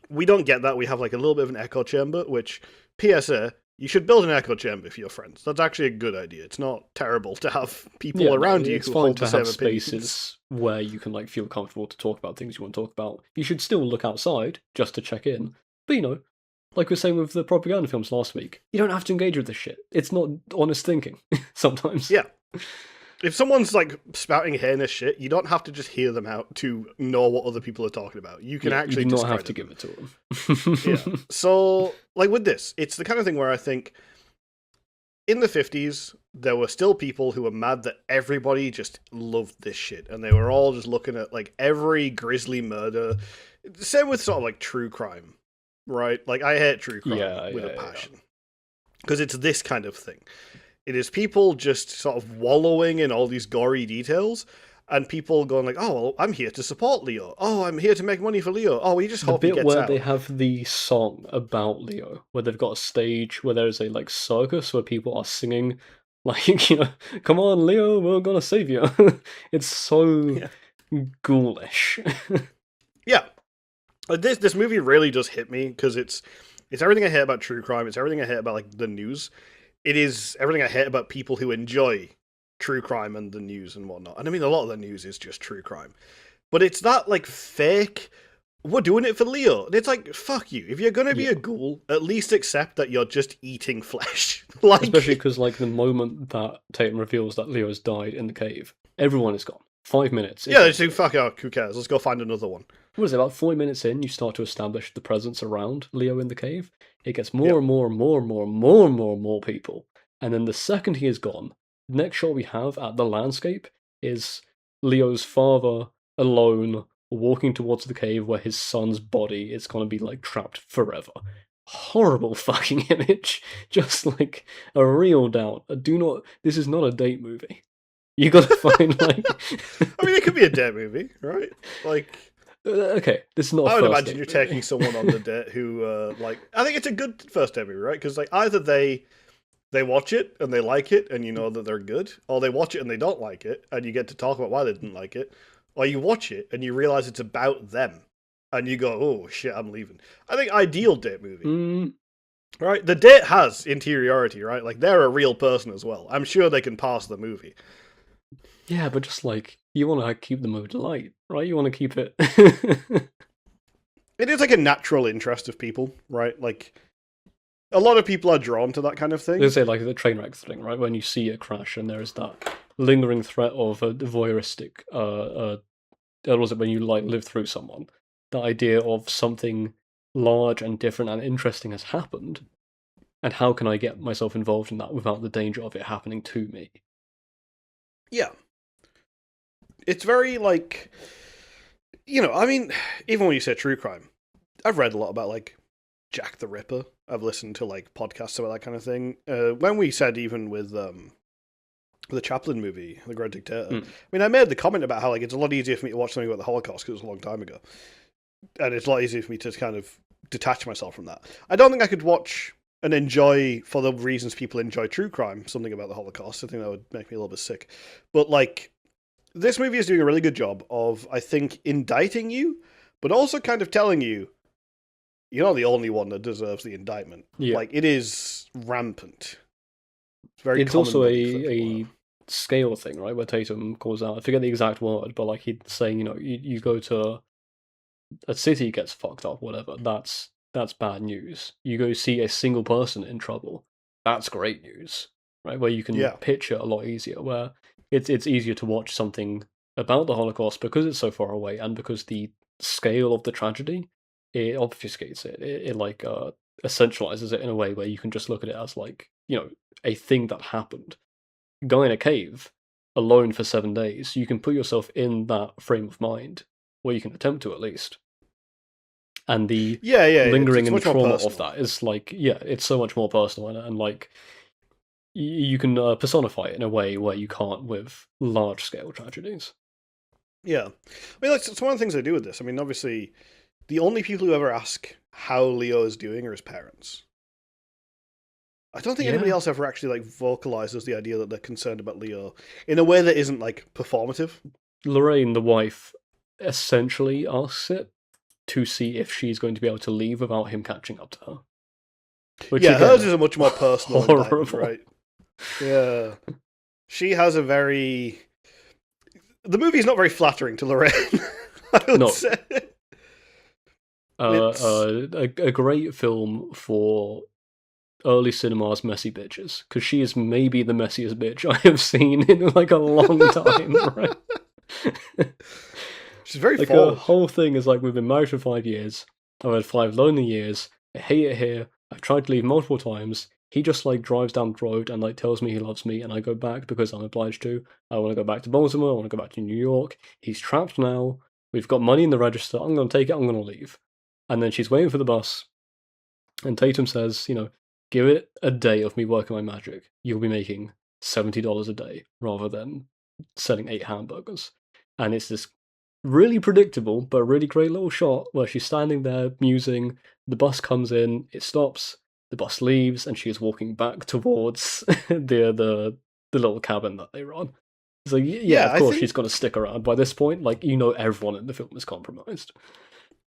we don't get that. We have like a little bit of an echo chamber, which, PSA, you should build an echo chamber for your friends. That's actually a good idea. It's not terrible to have people around you who hold the same opinions. It's fine to have spaces where you can like feel comfortable to talk about things you want to talk about. You should still look outside just to check in. But you know, like we were saying with the propaganda films last week, you don't have to engage with this shit. It's not honest thinking sometimes. Yeah. If someone's like spouting heinous shit, you don't have to just hear them out to know what other people are talking about. You can actually you do not have to give it to them. Yeah. So, like with this, it's the kind of thing where I think in the 50s, there were still people who were mad that everybody just loved this shit, and they were all just looking at like every grisly murder. Same with sort of like true crime, right? Like I hate true crime with a passion because it's this kind of thing. It is people just sort of wallowing in all these gory details, and people going like, "Oh, well, I'm here to support Leo. Oh, I'm here to make money for Leo. Oh, we just hope he gets out." The bit where they have the song about Leo, where they've got a stage where there's a like circus where people are singing, like, you know, "Come on, Leo, we're gonna save you." It's so ghoulish. Yeah, this movie really does hit me because it's everything I hate about true crime. It's everything I hate about like the news. It is everything I hate about people who enjoy true crime and the news and whatnot. And I mean, a lot of the news is just true crime. But it's that, like, fake, we're doing it for Leo. And it's like, fuck you. If you're going to be a ghoul, at least accept that you're just eating flesh. Like, especially because, like, the moment that Tatum reveals that Leo has died in the cave, everyone is gone. 5 minutes. Yeah, they say, fuck out, who cares? Let's go find another one. What is it, about 40 minutes in, you start to establish the presence around Leo in the cave. It gets more and more and more and more and more and more and more people. And then the second he is gone, the next shot we have at the landscape is Leo's father alone walking towards the cave where his son's body is going to be like trapped forever. Horrible fucking image. Just like a real doubt. This is not a date movie. You gotta find like. I mean, it could be a date movie, right? Like. Okay, this is not. I would imagine you're taking someone on the date who, like, I think it's a good first date movie, right? Because like either they watch it and they like it and you know that they're good, or they watch it and they don't like it and you get to talk about why they didn't like it, or you watch it and you realize it's about them and you go, oh shit, I'm leaving. I think ideal date movie. Right? The date has interiority, right? Like they're a real person as well. I'm sure they can pass the movie. Yeah, but just like, you want to keep the mood light, right? You want to keep it. It is like a natural interest of people, right? Like, a lot of people are drawn to that kind of thing. They say like the train wreck thing, right? When you see a crash and there is that lingering threat of a voyeuristic, what was it when you like live through someone? The idea of something large and different and interesting has happened, and how can I get myself involved in that without the danger of it happening to me? Yeah. It's very, like, you know, I mean, even when you say true crime, I've read a lot about, like, Jack the Ripper. I've listened to, like, podcasts about that kind of thing. When we said even with the Chaplin movie, The Great Dictator, I mean, I made the comment about how, like, it's a lot easier for me to watch something about the Holocaust because it was a long time ago. And it's a lot easier for me to kind of detach myself from that. I don't think I could watch and enjoy, for the reasons people enjoy true crime, something about the Holocaust. I think that would make me a little bit sick. But, like, this movie is doing a really good job of, I think, indicting you, but also kind of telling you, you're not the only one that deserves the indictment. Yeah. Like, it is rampant. It's also a scale thing, right? Where Tatum calls out, I forget the exact word, but like he's saying, you know, you go to a city gets fucked up, whatever, that's bad news. You go see a single person in trouble, that's great news, right? Where you can picture a lot easier, where it's easier to watch something about the Holocaust because it's so far away and because the scale of the tragedy, it obfuscates it. It like essentializes it in a way where you can just look at it as like, a thing that happened. Guy in a cave, alone for 7 days, you can put yourself in that frame of mind, or you can attempt to at least. And the Yeah. lingering It's and the much more trauma of personal. that is like, yeah, it's so much more personal, and like you can personify it in a way where you can't with large scale tragedies. Yeah, I mean, like, it's one of the things I do with this. I mean, obviously, the only people who ever ask how Leo is doing are his parents. I don't think anybody Yeah, else ever actually like vocalizes the idea that they're concerned about Leo in a way that isn't like performative. Lorraine, the wife, essentially asks it to see if she's going to be able to leave without him catching up to her. Which Yeah, hers again, is a much more personal indictment, horrible. right? Yeah, she has a very. The movie is not very flattering to Lorraine. I would No, say it's a great film for early cinema's messy bitches, because she is maybe the messiest bitch I have seen in like a long time, right? she's very Like her forward. whole thing is like, we've been married for 5 years. I've had 5 lonely years. I hate it here. I've tried to leave multiple times. He just like drives down the road and like tells me he loves me, and I go back because I'm obliged to. I want to go back to Baltimore. I want to go back to New York. He's trapped now. We've got money in the register. I'm going to take it. I'm going to leave. And then she's waiting for the bus, and Tatum says, give it a day of me working my magic. You'll be making $70 a day rather than selling 8 hamburgers. And it's this really predictable but really great little shot where she's standing there musing. The bus comes in, it stops, the bus leaves, and she is walking back towards the little cabin that they run. So yeah, Yeah, of I course she's think going to stick around. By this point, like, everyone in the film is compromised.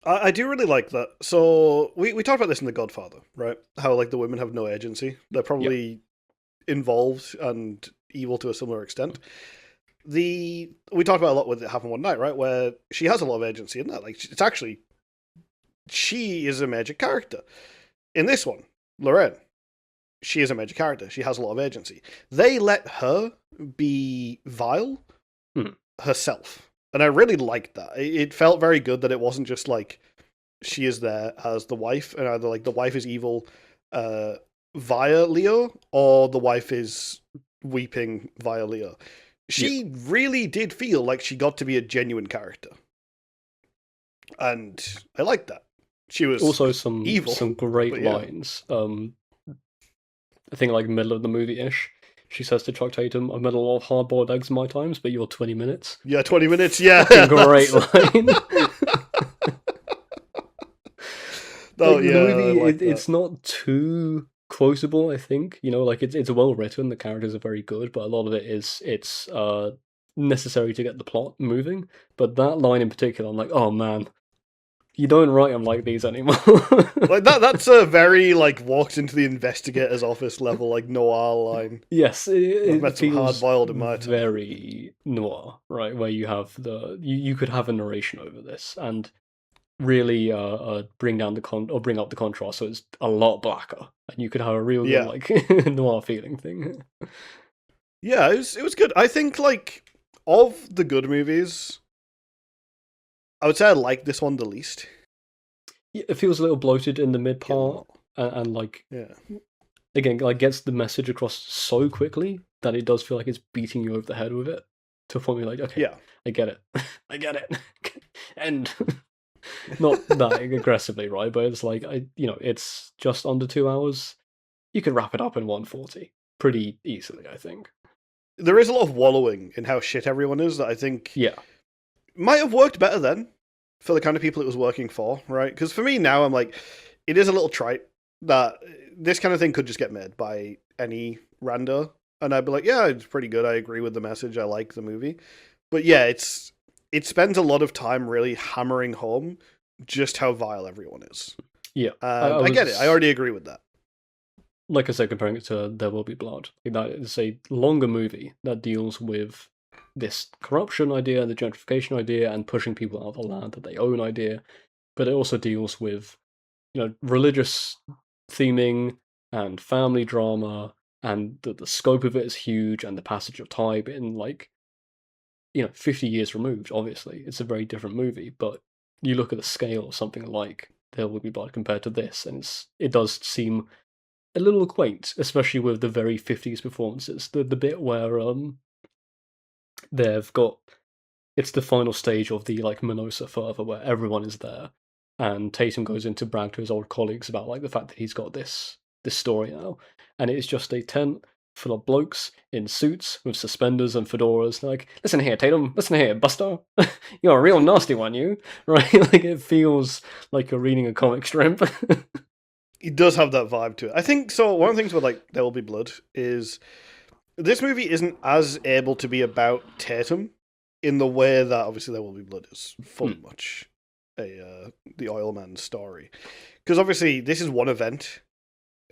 I do really like that. So we talked about this in The Godfather, right? How like the women have no agency. They're Yep. probably involved and evil to a similar extent. We talked about a lot with It Happened One Night, right? Where she has a lot of agency in that. Like it's actually she is a major character. In this one, Lorraine, she is a major character. She has a lot of agency. They let her be vile Hmm. herself. And I really liked that. It felt very good that it wasn't just like she is there as the wife, and either like the wife is evil via Leo, or the wife is weeping via Leo. Yep. She really did feel like she got to be a genuine character. And I liked that. She was Also, some evil, some great but yeah. lines. I think like middle of the movie ish. She says to Chuck Tatum, "I've made a lot of hard boiled eggs in my times, but you're 20 minutes." Yeah, 20 minutes, yeah. Fucking great line. Oh, Like the yeah, I movie, like that. it's not too quotable. I think like it's well written. The characters are very good, but a lot of it is it's necessary to get the plot moving. But that line in particular, I'm like, oh man, you don't write them like these anymore. Like that's a very like walks into the investigator's office level like noir line. Yes, I've it met some hard feels boiled in my time. very noir, right? Where you have you could have a narration over this and really bring down or bring up the contrast, so it's a lot blacker, and you could have a real good Yeah. like noir feeling thing. Yeah, it was good. I think like of the good movies, I would say I like this one the least. It feels a little bloated in the mid Getting them part, all. and like Yeah. again, like gets the message across so quickly that it does feel like it's beating you over the head with it to a point where you're like, okay, Yeah. I get it, I get it, and not that aggressively, right? But it's like it's just under 2 hours. You could wrap it up in 140 pretty easily, I think. There is a lot of wallowing in how shit everyone is that I think Yeah, might have worked better then for the kind of people it was working for, right? Because for me now, I'm like, it is a little trite that this kind of thing could just get made by any rando, and I'd be like, yeah, it's pretty good. I agree with the message. I like the movie, but yeah, it spends a lot of time really hammering home just how vile everyone is, yeah. I and I get it. I was, already agree with that. like I said, comparing it to There Will Be Blood. That is a longer movie that deals with this corruption idea, the gentrification idea, and pushing people out of the land that they own idea. But it also deals with, religious theming and family drama, and the scope of it is huge, and the passage of time in 50 years removed. Obviously, it's a very different movie, but you look at the scale of something like There Will Be Blood compared to this, and it does seem a little quaint, especially with the very 50s performances. The bit where they've got it's the final stage of the like Minosa fervor where everyone is there, and Tatum goes in to brag to his old colleagues about like the fact that he's got this story now, and it is just a tent full of blokes in suits with suspenders and fedoras. They're like, listen here, Tatum, listen here, Buster, you're a real nasty one, you right? Like it feels like you're reading a comic strip. It does have that vibe to it. I think so. One of the things with like There Will Be Blood is this movie isn't as able to be about Tatum in the way that obviously There Will Be Blood is full much the Oil Man story, because obviously this is one event,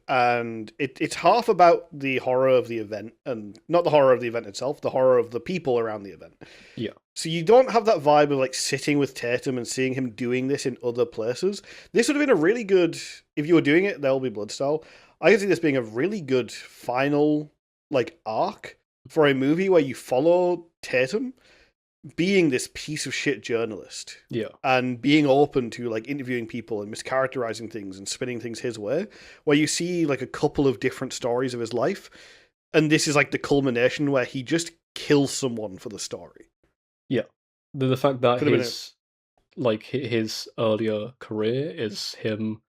and it's half about the horror of the event, and not the horror of the event itself, the horror of the people around the event. Yeah. So you don't have that vibe of like sitting with Tatum and seeing him doing this in other places. This would have been a really good, if you were doing it There Will Be Blood style, I could see this being a really good final like arc for a movie where you follow Tatum being this piece of shit journalist, and being open to like interviewing people and mischaracterizing things and spinning things his way, where you see like a couple of different stories of his life, and this is like the culmination where he just kills someone for the story. Yeah, the fact that his earlier career is him,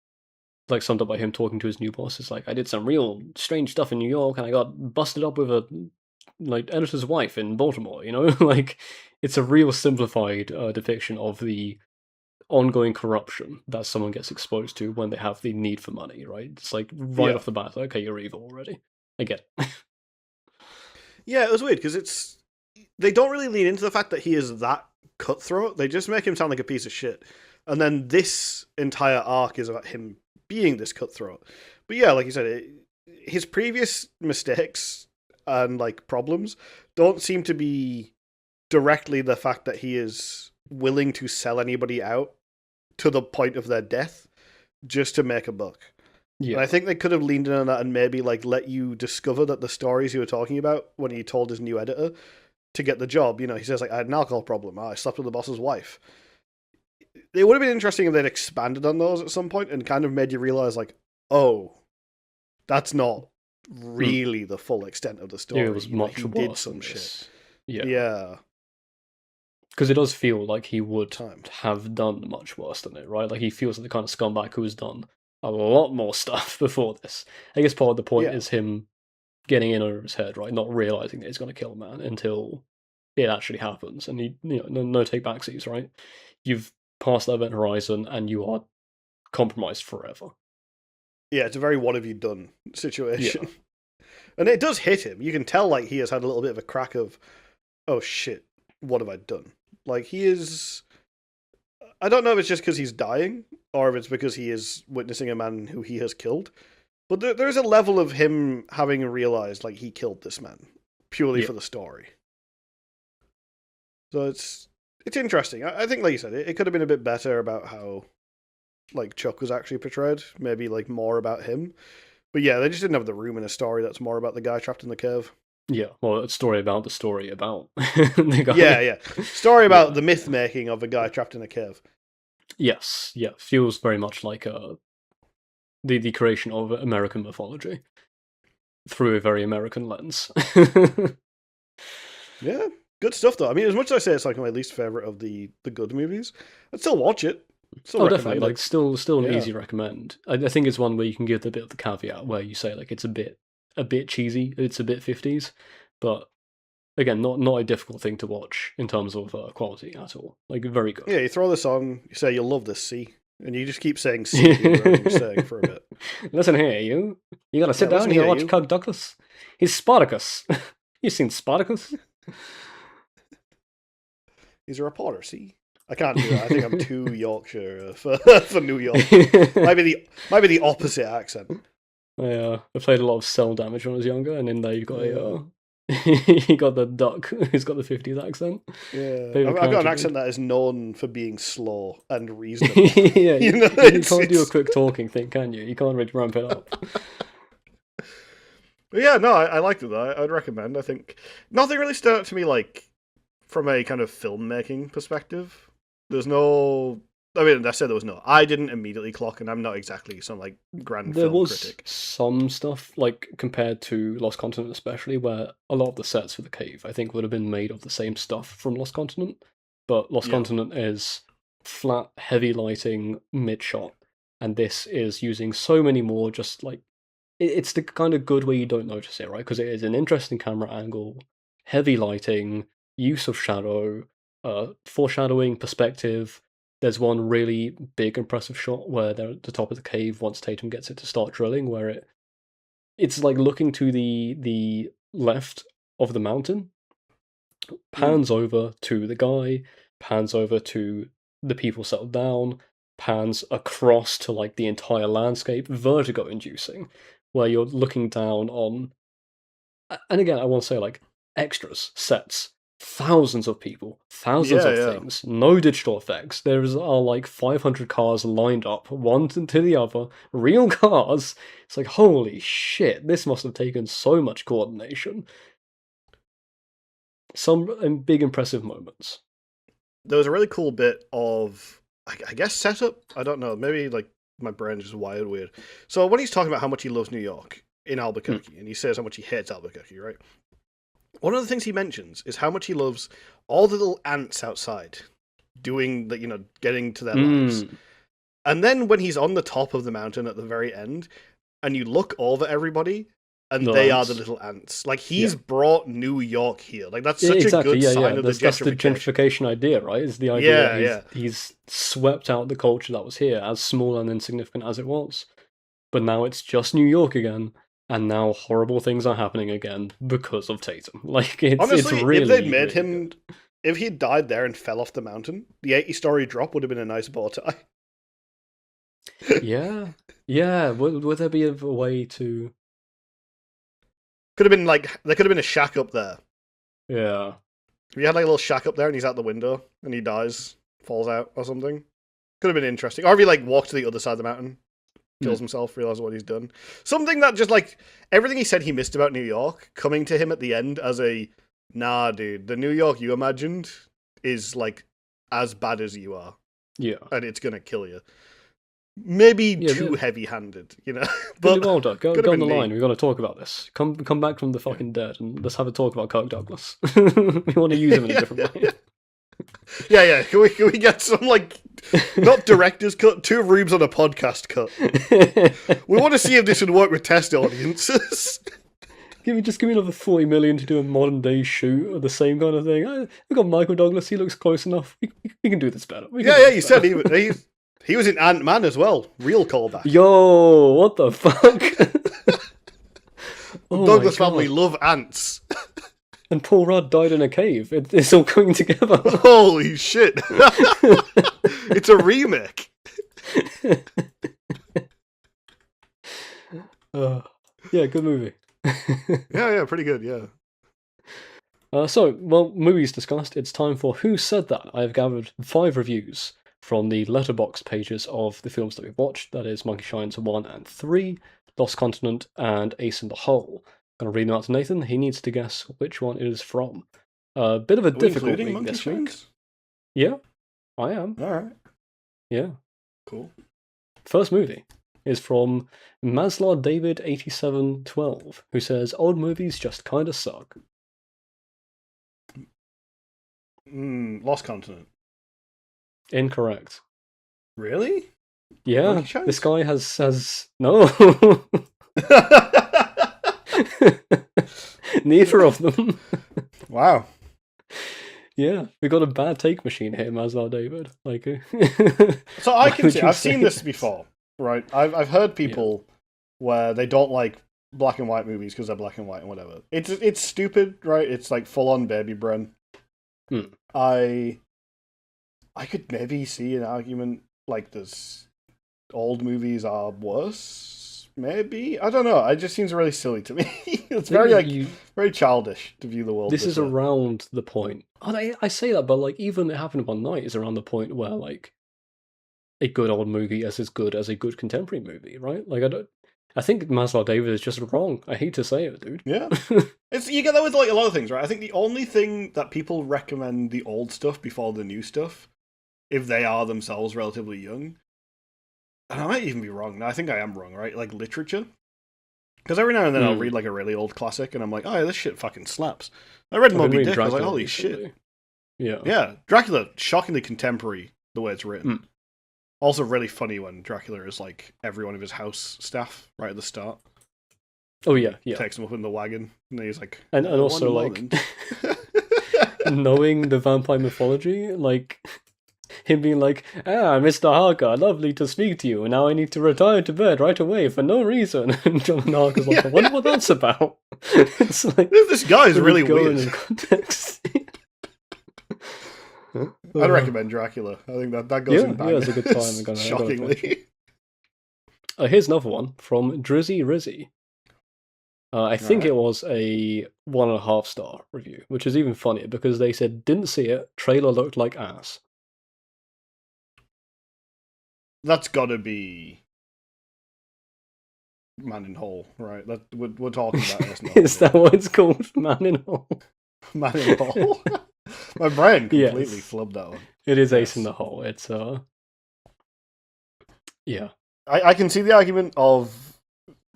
like summed up by him talking to his new boss, is like, I did some real strange stuff in New York and I got busted up with a like editor's wife in Baltimore, you know? Like it's a real simplified depiction of the ongoing corruption that someone gets exposed to when they have the need for money, right? It's like right off the bat, okay, you're evil already. I get it. Yeah, it was weird because they don't really lean into the fact that he is that cutthroat. They just make him sound like a piece of shit. And then this entire arc is about him being this cutthroat. But yeah, like you said, his previous mistakes and like problems don't seem to be directly the fact that he is willing to sell anybody out to the point of their death just to make a buck. Yeah. And I think they could have leaned in on that and maybe like let you discover that the stories he was talking about when he told his new editor to get the job, you know, he says like, I had an alcohol problem, I slept with the boss's wife. It would have been interesting if they'd expanded on those at some point and kind of made you realize like, oh, that's not really the full extent of the story. Yeah, it was much he worse did some than shit. this. Yeah. Yeah. Because it does feel like he would have done much worse than it, right? Like he feels like the kind of scumbag who has done a lot more stuff before this. I guess part of the point is him getting in over his head, right? Not realizing that he's going to kill a man until it actually happens, and no take backsies, right? You've passed that event horizon, and you are compromised forever. Yeah, it's a very what have you done situation. Yeah. And it does hit him. You can tell like he has had a little bit of a crack of, oh shit, what have I done? Like he is, I don't know if it's just because he's dying or if it's because he is witnessing a man who he has killed, but there's a level of him having realized like he killed this man purely for the story. So it's interesting. I think, like you said, it could have been a bit better about how like Chuck was actually portrayed, maybe like more about him. But yeah, they just didn't have the room in a story that's more about the guy trapped in the cave. Yeah, well, a story about the story about the guy. Yeah. Story about the myth making of a guy trapped in a cave. Yes, yeah, feels very much like the creation of American mythology through a very American lens. Yeah, good stuff though. I mean, as much as I say it's like my least favorite of the good movies, I'd still watch it. Definitely. Like, still an easy recommend. I think it's one where you can give the bit of the caveat where you say like it's a bit cheesy, it's a bit 50s, but again, not a difficult thing to watch in terms of quality at all. Like very good. Yeah, you throw this on, you say you'll love this, see, and you just keep saying see whatever you're saying for a bit. Listen here, you gotta sit down and you gotta watch Kirk Douglas. He's Spartacus. You've seen Spartacus? He's a reporter, see? I can't do that. I think I'm too Yorkshire for New York. Might be the opposite accent. I played a lot of Cell Damage when I was younger, and in there you've got you got the duck who's got the 50s accent. Yeah, I've got an accent that is known for being slow and reasonable. Yeah, you can't do a quick talking thing, can you? You can't really ramp it up. But yeah, no, I liked it though. I'd recommend. I think nothing really stood out to me like from a kind of filmmaking perspective. There's no I mean, I said there was no. I didn't immediately clock, and I'm not exactly some like grand There film was critic. some stuff, like compared to Lost Continent especially, where a lot of the sets for the cave, I think, would have been made of the same stuff from Lost Continent. But Lost Yeah. Continent is flat, heavy lighting, mid-shot, and this is using so many more, just like, it's the kind of good where you don't notice it, right? Because it is an interesting camera angle, heavy lighting, use of shadow, foreshadowing, perspective. There's one really big, impressive shot where they're at the top of the cave once Tatum gets it to start drilling, where it's like looking to the left of the mountain, pans over to the guy, pans over to the people settled down, pans across to like the entire landscape, vertigo inducing, where you're looking down on. And again, I want to say like extras, sets, thousands of people, thousands Yeah, of yeah. things, no digital effects. There are like 500 cars lined up, one to the other, real cars. It's like, holy shit, this must have taken so much coordination. Some big impressive moments. There was a really cool bit of, I guess, setup. I don't know. Maybe like my brain is just wired weird. So when he's talking about how much he loves New York in Albuquerque, and he says how much he hates Albuquerque, right? One of the things he mentions is how much he loves all the little ants outside doing that, getting to their lives. And then when he's on the top of the mountain at the very end, and you look over everybody, and they are the little ants. Like, he's brought New York here. Like, that's such a good sign of the gentrification. That's the gentrification idea, right? Is the idea that he's swept out the culture that was here, as small and insignificant as it was. But now it's just New York again, and now horrible things are happening again because of Tatum. Like, honestly, it's really, if they'd made really him, good. If he'd died there and fell off the mountain, the 80-story drop would have been a nice bow tie. Yeah. Would there be a way to? Could have been like, there could have been a shack up there. Yeah. If you had like a little shack up there and he's out the window and he dies, falls out or something, could have been interesting. Or if he like walked to the other side of the mountain, kills himself, realizes what he's done. Something that just like everything he said he missed about New York coming to him at the end as a, nah, dude, the New York you imagined is like as bad as you are. Yeah. And it's gonna kill you. Maybe too heavy-handed, But Billy Wilder, go on the line. We've got to talk about this. Come back from the fucking dead, and let's have a talk about Kirk Douglas. We want to use him in a different way. Yeah. Can we get some like not director's cut, 2 rubes on a podcast cut? We want to see if this would work with test audiences. Give me another 40 million to do a modern day shoot or the same kind of thing. We've got Michael Douglas. He looks close enough. We can do this better. You said he was in Ant-Man as well. Real callback. Yo, what the fuck? Douglas family love ants. And Paul Rudd died in a cave. It's all coming together. Holy shit. It's a remake. Yeah, good movie. Yeah, pretty good, yeah. Movies discussed, it's time for Who Said That? I have gathered 5 reviews from the letterbox pages of the films that we've watched. That is Monkey Shines 1 and 3, Lost Continent, and Ace in the Hole. I'm going to read them out to Nathan. He needs to guess which one it is from. A bit of a difficult week this week. Yeah, I am. Alright. Yeah. Cool. First movie is from Maslar David 8712, who says old movies just kinda suck. Lost Continent. Incorrect. Really? Yeah, this guy has no. Neither of them. Wow. Yeah, we got a bad take machine here, Maslar David. Like, so I can see. I've seen this before, right? I've heard people where they don't like black and white movies because they're black and white and whatever. It's stupid, right? It's like full on baby brain. I could maybe see an argument like this. Old movies are worse. Maybe, I don't know. It just seems really silly to me. It's very very childish to view the world. This is around the point. I say that, but like even It Happened One Night is around the point where like a good old movie is as good as a good contemporary movie, right? Like I think Maslow David is just wrong. I hate to say it, dude. Yeah, you get that with like a lot of things, right? I think the only thing that people recommend the old stuff before the new stuff if they are themselves relatively young. And I might even be wrong. No, I think I am wrong, right? Like literature. Because every now and then I'll read like a really old classic and I'm like, oh, yeah, this shit fucking slaps. I read Moby Dick, I was like, holy shit. Yeah, Dracula, shockingly contemporary, the way it's written. Also really funny when Dracula is like every one of his house staff right at the start. Oh yeah. Takes him up in the wagon and he's like... And also like... knowing the vampire mythology, like... him being like, Mr. Harker, lovely to speak to you, and now I need to retire to bed right away for no reason. And John Harker's like, I wonder what that's about. It's like... this guy's really weird. In context. I'd recommend Dracula. I think that goes in bangers. Yeah, it's a good time. Shockingly. Here's another one from Drizzy Rizzy. I think it was a 1.5 star review, which is even funnier because they said, didn't see it, trailer looked like ass. That's gotta be Man in Hole, right? We're talking about this. Is that what it's called? Man in Hole? Man in Hole? My brain completely flubbed that one. It is Ace in the Hole. It's, yeah. I can see the argument of,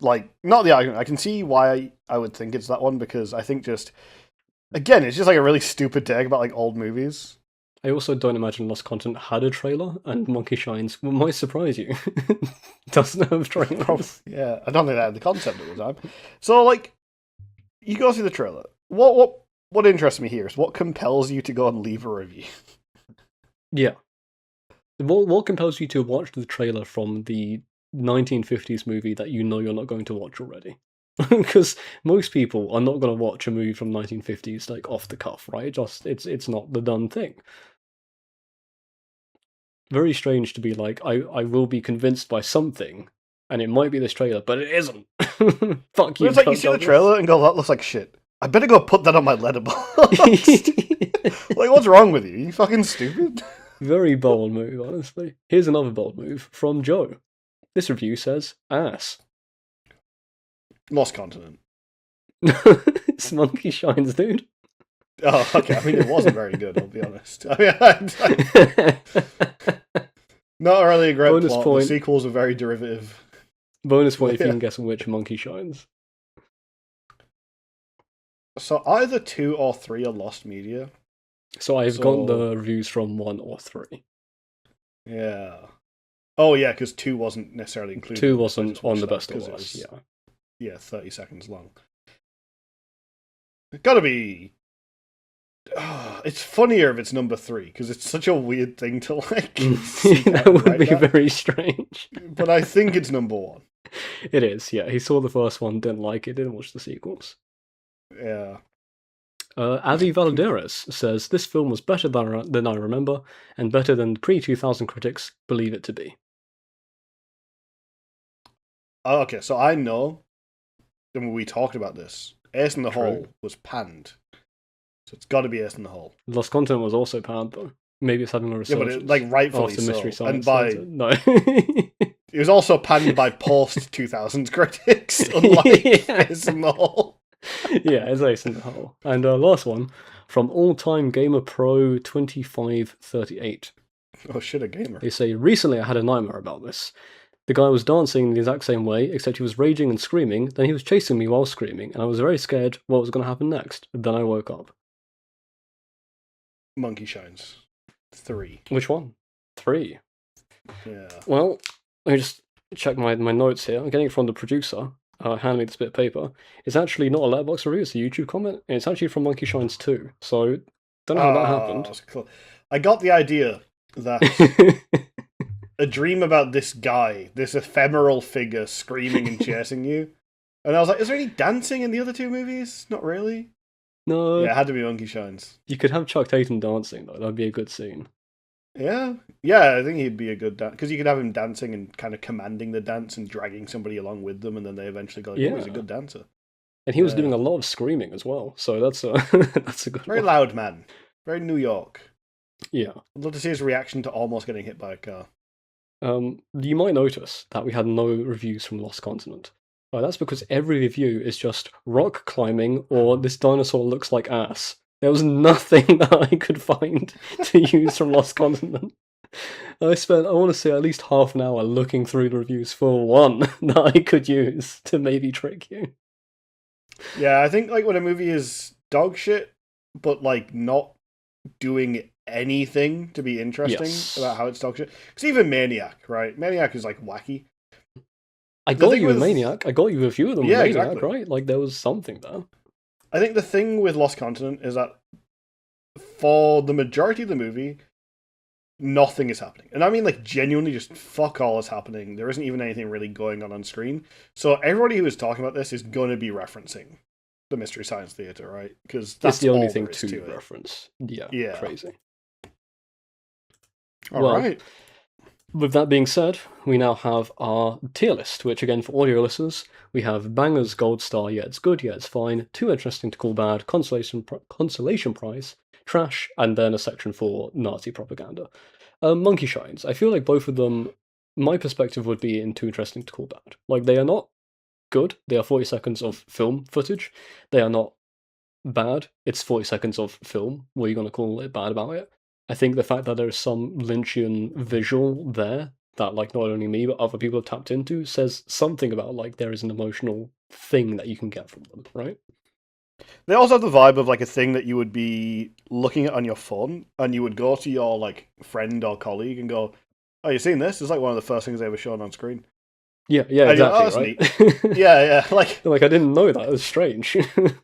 like, not the argument, I can see why I would think it's that one, because I think just, again, it's just like a really stupid take about, like, old movies. I also don't imagine Lost Content had a trailer, and Monkey Shines might surprise you. Doesn't have trailers. Yeah, I don't think they had the concept at the time. So, like, you go see the trailer. What interests me here is what compels you to go and leave a review. Yeah. What compels you to watch the trailer from the 1950s movie that you know you're not going to watch already? Because most people are not going to watch a movie from 1950s like off the cuff, right? Just it's not the done thing. Very strange to be like, I will be convinced by something, and it might be this trailer, but it isn't. Fuck you. It's like you see the trailer and go, that looks like shit. I better go put that on my letterbox. Like, what's wrong with you? You fucking stupid? Very bold move, honestly. Here's another bold move from Joe. This review says, ass. Lost Continent. It's Monkey Shines, dude. Oh, okay. I mean, it wasn't very good, I'll be honest. I mean, not really a great bonus plot. Point. The sequels are very derivative. Bonus point if you can guess which Monkey Shines. So either 2 or 3 are lost media. So I've got the reviews from 1 or 3. Yeah. Oh yeah, because 2 wasn't necessarily included. 2 wasn't on the best of us. Yeah. Yeah, 30 seconds long. It's gotta be. It's funnier if it's number 3 because it's such a weird thing to like. That would be very strange. But I think it's number 1. It is. Yeah, he saw the first one, didn't like it, didn't watch the sequels. Yeah. Avi Valderas says this film was better than I remember, and better than pre-2000 critics believe it to be. Okay, so I know. When we talked about this, Ace in the Hole was panned. So it's got to be Ace in the Hole. Lost Content was also panned, though. Maybe it's having a resurgence. Yeah, but like rightfully so. Mystery Science and by no, it was also panned by post 2000s critics, unlike Ace in the Hole. Yeah, it's Ace in the Hole. And last one from All Time Gamer Pro 2538. Oh shit, a gamer. They say recently I had a nightmare about this. The guy was dancing the exact same way, except he was raging and screaming, then he was chasing me while screaming, and I was very scared what was going to happen next. Then I woke up. Monkey Shines 3. Which one? 3. Yeah. Well, let me just check my notes here. I'm getting it from the producer. Hand me this bit of paper. It's actually not a Letterboxd review, it's a YouTube comment, and it's actually from Monkey Shines 2, so don't know how that happened. Cool. I got the idea that a dream about this guy, this ephemeral figure screaming and chasing you. And I was like, is there any dancing in the other 2 movies? Not really. No. Yeah, it had to be Monkey Shines. You could have Chuck Tatum dancing, though. That'd be a good scene. Yeah. Yeah, I think he'd be a good dance. Because you could have him dancing and kind of commanding the dance and dragging somebody along with them, and then they eventually go, oh, he's a good dancer. And he was doing a lot of screaming as well, so that's a, that's a good Very one. loud man. Very New York. Yeah. I'd love to see his reaction to almost getting hit by a car. You might notice that we had no reviews from Lost Continent. That's because every review is just rock climbing or this dinosaur looks like ass. There was nothing that I could find to use from Lost Continent. I want to say, at least half an hour looking through the reviews for one that I could use to maybe trick you. Yeah, I think like when a movie is dog shit, but like not doing anything to be interesting about Yes. how it's dog shit. Because even Maniac, right? Maniac is like wacky. I The got thing you with with Maniac. I got you a few of them with yeah, Maniac, exactly. right? Like, there was something there. I think the thing with Lost Continent is that for the majority of the movie, nothing is happening. And I mean, like, genuinely just fuck all is happening. There isn't even anything really going on screen. So everybody who is talking about this is going to be referencing the Mystery Science Theater, right? Because It's that's the only all thing there is to to it. reference. Yeah, Yeah. crazy. All Well, right. with that being said, we now have our tier list, which again, for audio listeners, we have bangers, gold star, yeah, it's good, yeah, it's fine, too interesting to call bad, consolation prize, trash, and then a section for Nazi propaganda. Monkey Shines, I feel like both of them, my perspective would be in too interesting to call bad. Like, they are not good, they are 40 seconds of film footage, they are not bad, it's 40 seconds of film. What are you going to call it bad about it? I think the fact that there's some Lynchian visual there that, like, not only me, but other people have tapped into says something about, like, there is an emotional thing that you can get from them, right? They also have the vibe of like a thing that you would be looking at on your phone, and you would go to your like friend or colleague and go, "Oh, you seen this? It's like one of the first things they ever shown on screen." Yeah, yeah, And you're like, "Oh, exactly, that's right? neat." Yeah, yeah. Like, Like, I didn't know that. It was strange.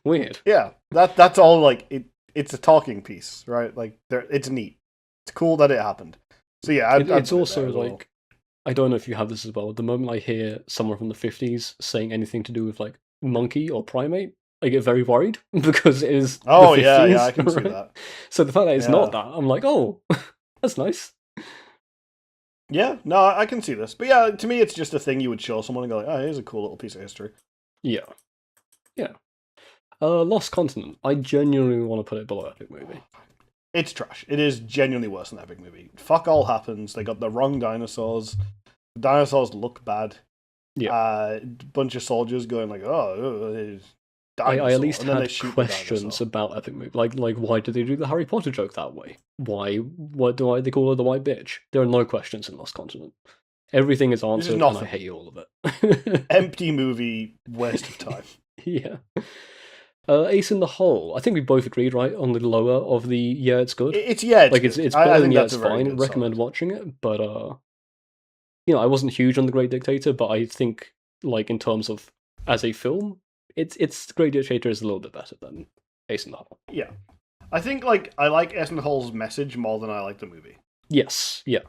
Weird. yeah. That's all. Like, it's a talking piece, right? Like, it's neat. It's cool that it happened. So yeah, I'd It's put it there also as well. like, I don't know if you have this as well. The moment I hear someone from the 50s saying anything to do with like monkey or primate, I get very worried because it is the Oh yeah, yeah. I 50s, can see right? that. So the fact that it's not Yeah. that, I'm like, oh, that's nice. Yeah, no, I can see this. But yeah, to me, it's just a thing you would show someone and go like, "Oh, here's a cool little piece of history." Yeah, yeah. Lost Continent. I genuinely want to put it below Epic Movie. It's trash. It is genuinely worse than that big movie. Fuck all happens. They got the wrong dinosaurs. The dinosaurs look bad. Yeah. Bunch of soldiers going like, "Oh, I at dinosaur," least and then they had shoot the questions dinosaur. about Epic Movie. Like why did they do the Harry Potter joke that way? Why they call her the white bitch? There are no questions in Lost Continent. Everything is This is answered, and I nothing. hate all of it. Empty movie, waste of time. Yeah. Ace in the Hole. I think we both agreed, right, on the lower of the yeah, it's good. It's yeah, it's Like good. it's I better than think yeah, that's it's a very fine. good Recommend solid. watching it, but I wasn't huge on The Great Dictator, but I think like in terms of as a film, it's The Great Dictator is a little bit better than Ace in the Hole. Yeah, I think like I like Essen Hall's message more than I like the movie. Yes, yeah,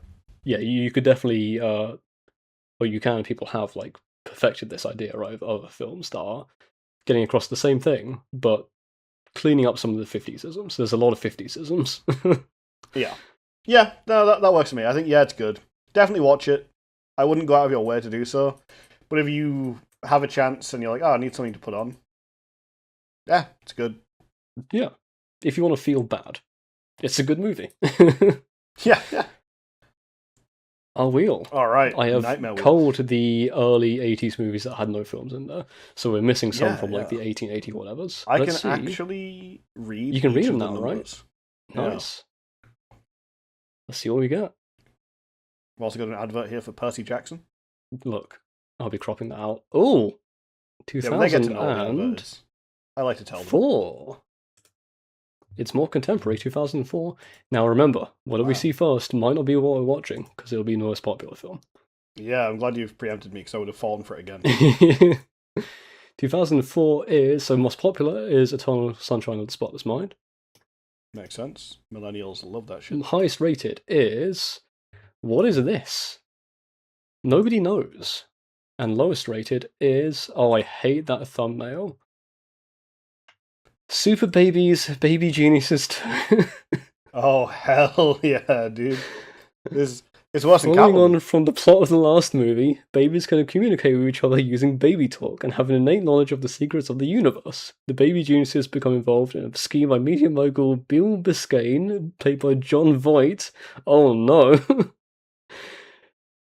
yeah. You could definitely, or you can. People have like perfected this idea, right, of other films that are getting across the same thing, but cleaning up some of the 50s-isms. There's a lot of 50s-isms. Yeah, yeah, no, that works for me. I think yeah, it's good. Definitely watch it. I wouldn't go out of your way to do so, but if you have a chance and you're like, "Oh, I need something to put on," yeah, it's good. Yeah, if you want to feel bad, it's a good movie. Yeah, yeah. Our wheel. All right, I have Nightmare Wheel. culled the early 80s movies that had no films in there, so we're missing some Yeah, from like yeah. the 1880 whatevers. I Let's can see. actually read You can read each them of the now, right? numbers. Yeah. Nice. Let's see what we get. I've also got an advert here for Percy Jackson. Look, I'll be cropping that out. Oh, Yeah, but they get to know what the advert 2004. is. I like to tell them. It's more contemporary, 2004. Now remember, whatever we Wow. see first might not be what we're watching, because it'll be the most popular film. Yeah, I'm glad you've preempted me because I would have fallen for it again. 2004 is, so most popular is Eternal Sunshine of the Spotless Mind. Makes sense. Millennials love that shit. Highest rated is, what is this? Nobody knows. And lowest rated is, oh, I hate that thumbnail. Super Babies, Baby Geniuses 2. Oh, hell yeah, dude. It's worse than Following Catwoman. on from the plot of the last movie, babies can communicate with each other using baby talk and have an innate knowledge of the secrets of the universe. The baby geniuses become involved in a scheme by media mogul Bill Biscayne, played by John Voight. Oh no!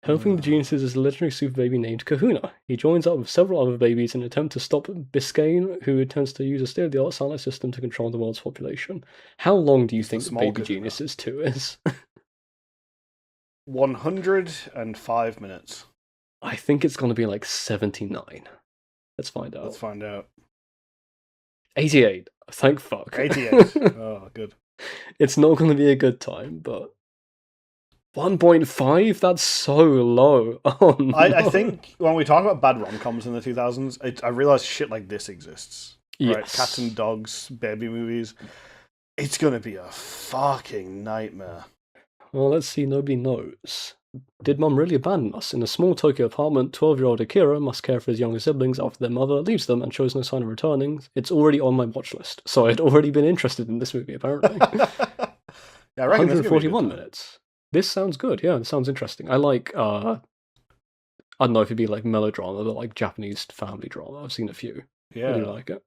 Helping the geniuses is a legendary super baby named Kahuna. He joins up with several other babies in an attempt to stop Biscayne, who intends to use a state-of-the-art satellite system to control the world's population. How long do you It's the think small Baby Kahuna. Geniuses 2 is? 105 minutes. I think it's going to be like 79. Let's find out. Let's find out. 88. Thank fuck. 88. Oh, good. It's not going to be a good time, but 1.5? That's so low. Oh, no. I think when we talk about bad rom-coms in the 2000s, I realized shit like this exists. Right? Yes. Cats and dogs, baby movies. It's going to be a fucking nightmare. Well, let's see. Nobody knows. Did Mum really abandon us? In a small Tokyo apartment, 12-year-old Akira must care for his younger siblings after their mother leaves them and shows no sign of returning. It's already on my watch list, so I'd already been interested in this movie, apparently. Yeah, I reckon 141 minutes. This sounds good. Yeah, it sounds interesting. I like, I don't know if it'd be like melodrama, but like Japanese family drama. I've seen a few. Yeah. I do like it.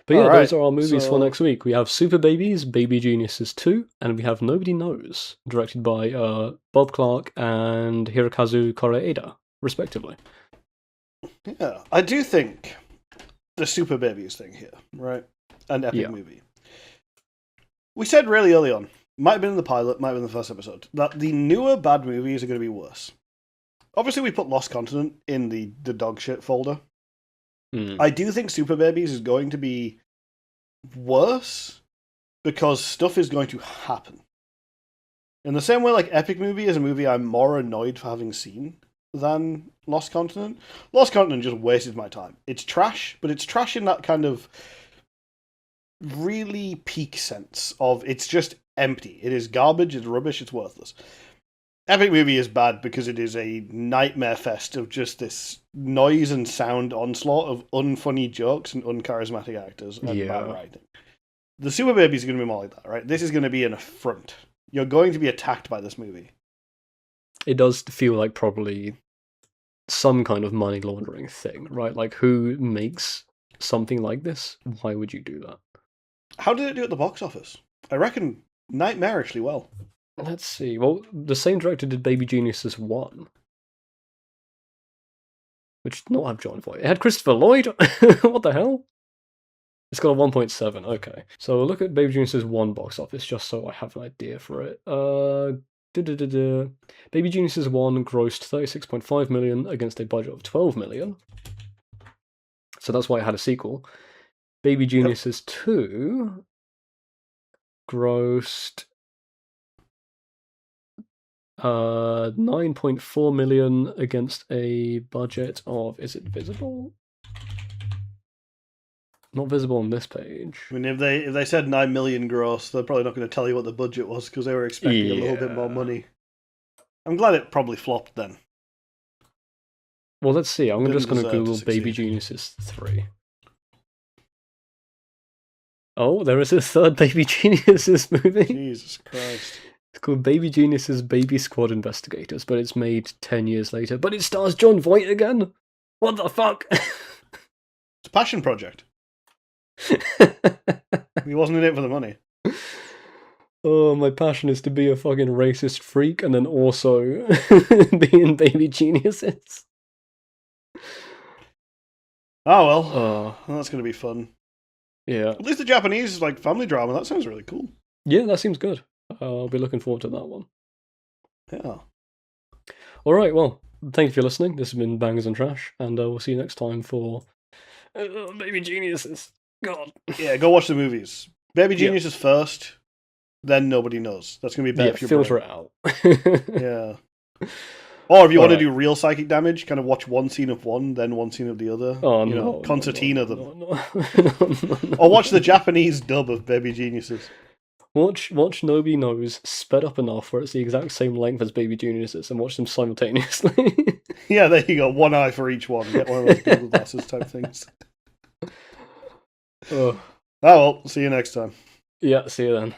But yeah, those are our movies for next week. We have Super Babies, Baby Geniuses 2, and we have Nobody Knows, directed by Bob Clark and Hirokazu Koreeda, respectively. Yeah, I do think the Super Babies thing here, right? An epic movie. We said really early on, might have been in the pilot, might have been in the first episode, that the newer bad movies are going to be worse. Obviously, we put Lost Continent in the dog shit folder. I do think Super Babies is going to be worse because stuff is going to happen. In the same way, like Epic Movie is a movie I'm more annoyed for having seen than Lost Continent. Lost Continent just wasted my time. It's trash, but it's trash in that kind of really peak sense of it's just empty. It is garbage, it's rubbish, it's worthless. Epic Movie is bad because it is a nightmare fest of just this noise and sound onslaught of unfunny jokes and uncharismatic actors and bad writing. The Super Babies are going to be more like that, right? This is going to be an affront. You're going to be attacked by this movie. It does feel like probably some kind of money laundering thing, right? Like, who makes something like this? Why would you do that? How did it do at the box office? I reckon nightmarishly well. Let's see. Well, the same director did Baby Geniuses 1. Which did not have John Voight. It had Christopher Lloyd? What the hell? It's got a 1.7, okay. So we'll look at Baby Geniuses 1 box office, just so I have an idea for it. Baby Geniuses 1 grossed 36.5 million against a budget of 12 million. So that's why it had a sequel. Baby Geniuses 2 grossed 9.4 million against a budget of, is it visible? Not visible on this page. I mean, if they said 9 million gross, they're probably not going to tell you what the budget was because they were expecting a little bit more money. I'm glad it probably flopped then. Well, let's see. I'm just going to Google Baby Geniuses 3. Oh, there is a third Baby Geniuses movie. Jesus Christ. It's called Baby Geniuses Baby Squad Investigators, but it's made 10 years later. But it stars John Voight again? What the fuck? It's a passion project. He wasn't in it for the money. Oh, my passion is to be a fucking racist freak and then also be in Baby Geniuses. Oh, well. That's going to be fun. Yeah. At least the Japanese, like, family drama, that sounds really cool. Yeah, that seems good. I'll be looking forward to that one. Yeah. Alright, well, thank you for listening. This has been Bangers and Trash, and we'll see you next time for Baby Geniuses. God. Yeah, go watch the movies. Baby Geniuses first, then Nobody Knows. That's going to be better for your filter brain. It out. Yeah. Or if you want to do real psychic damage, kind of watch one scene of one, then one scene of the other. Oh, you know, concertina them. No. Or watch the Japanese dub of Baby Geniuses. Watch Nobody Knows sped up enough where it's the exact same length as Baby Geniuses and watch them simultaneously. Yeah, there you go. One eye for each one. Get one of those Google Glasses type things. Oh well, see you next time. Yeah, see you then.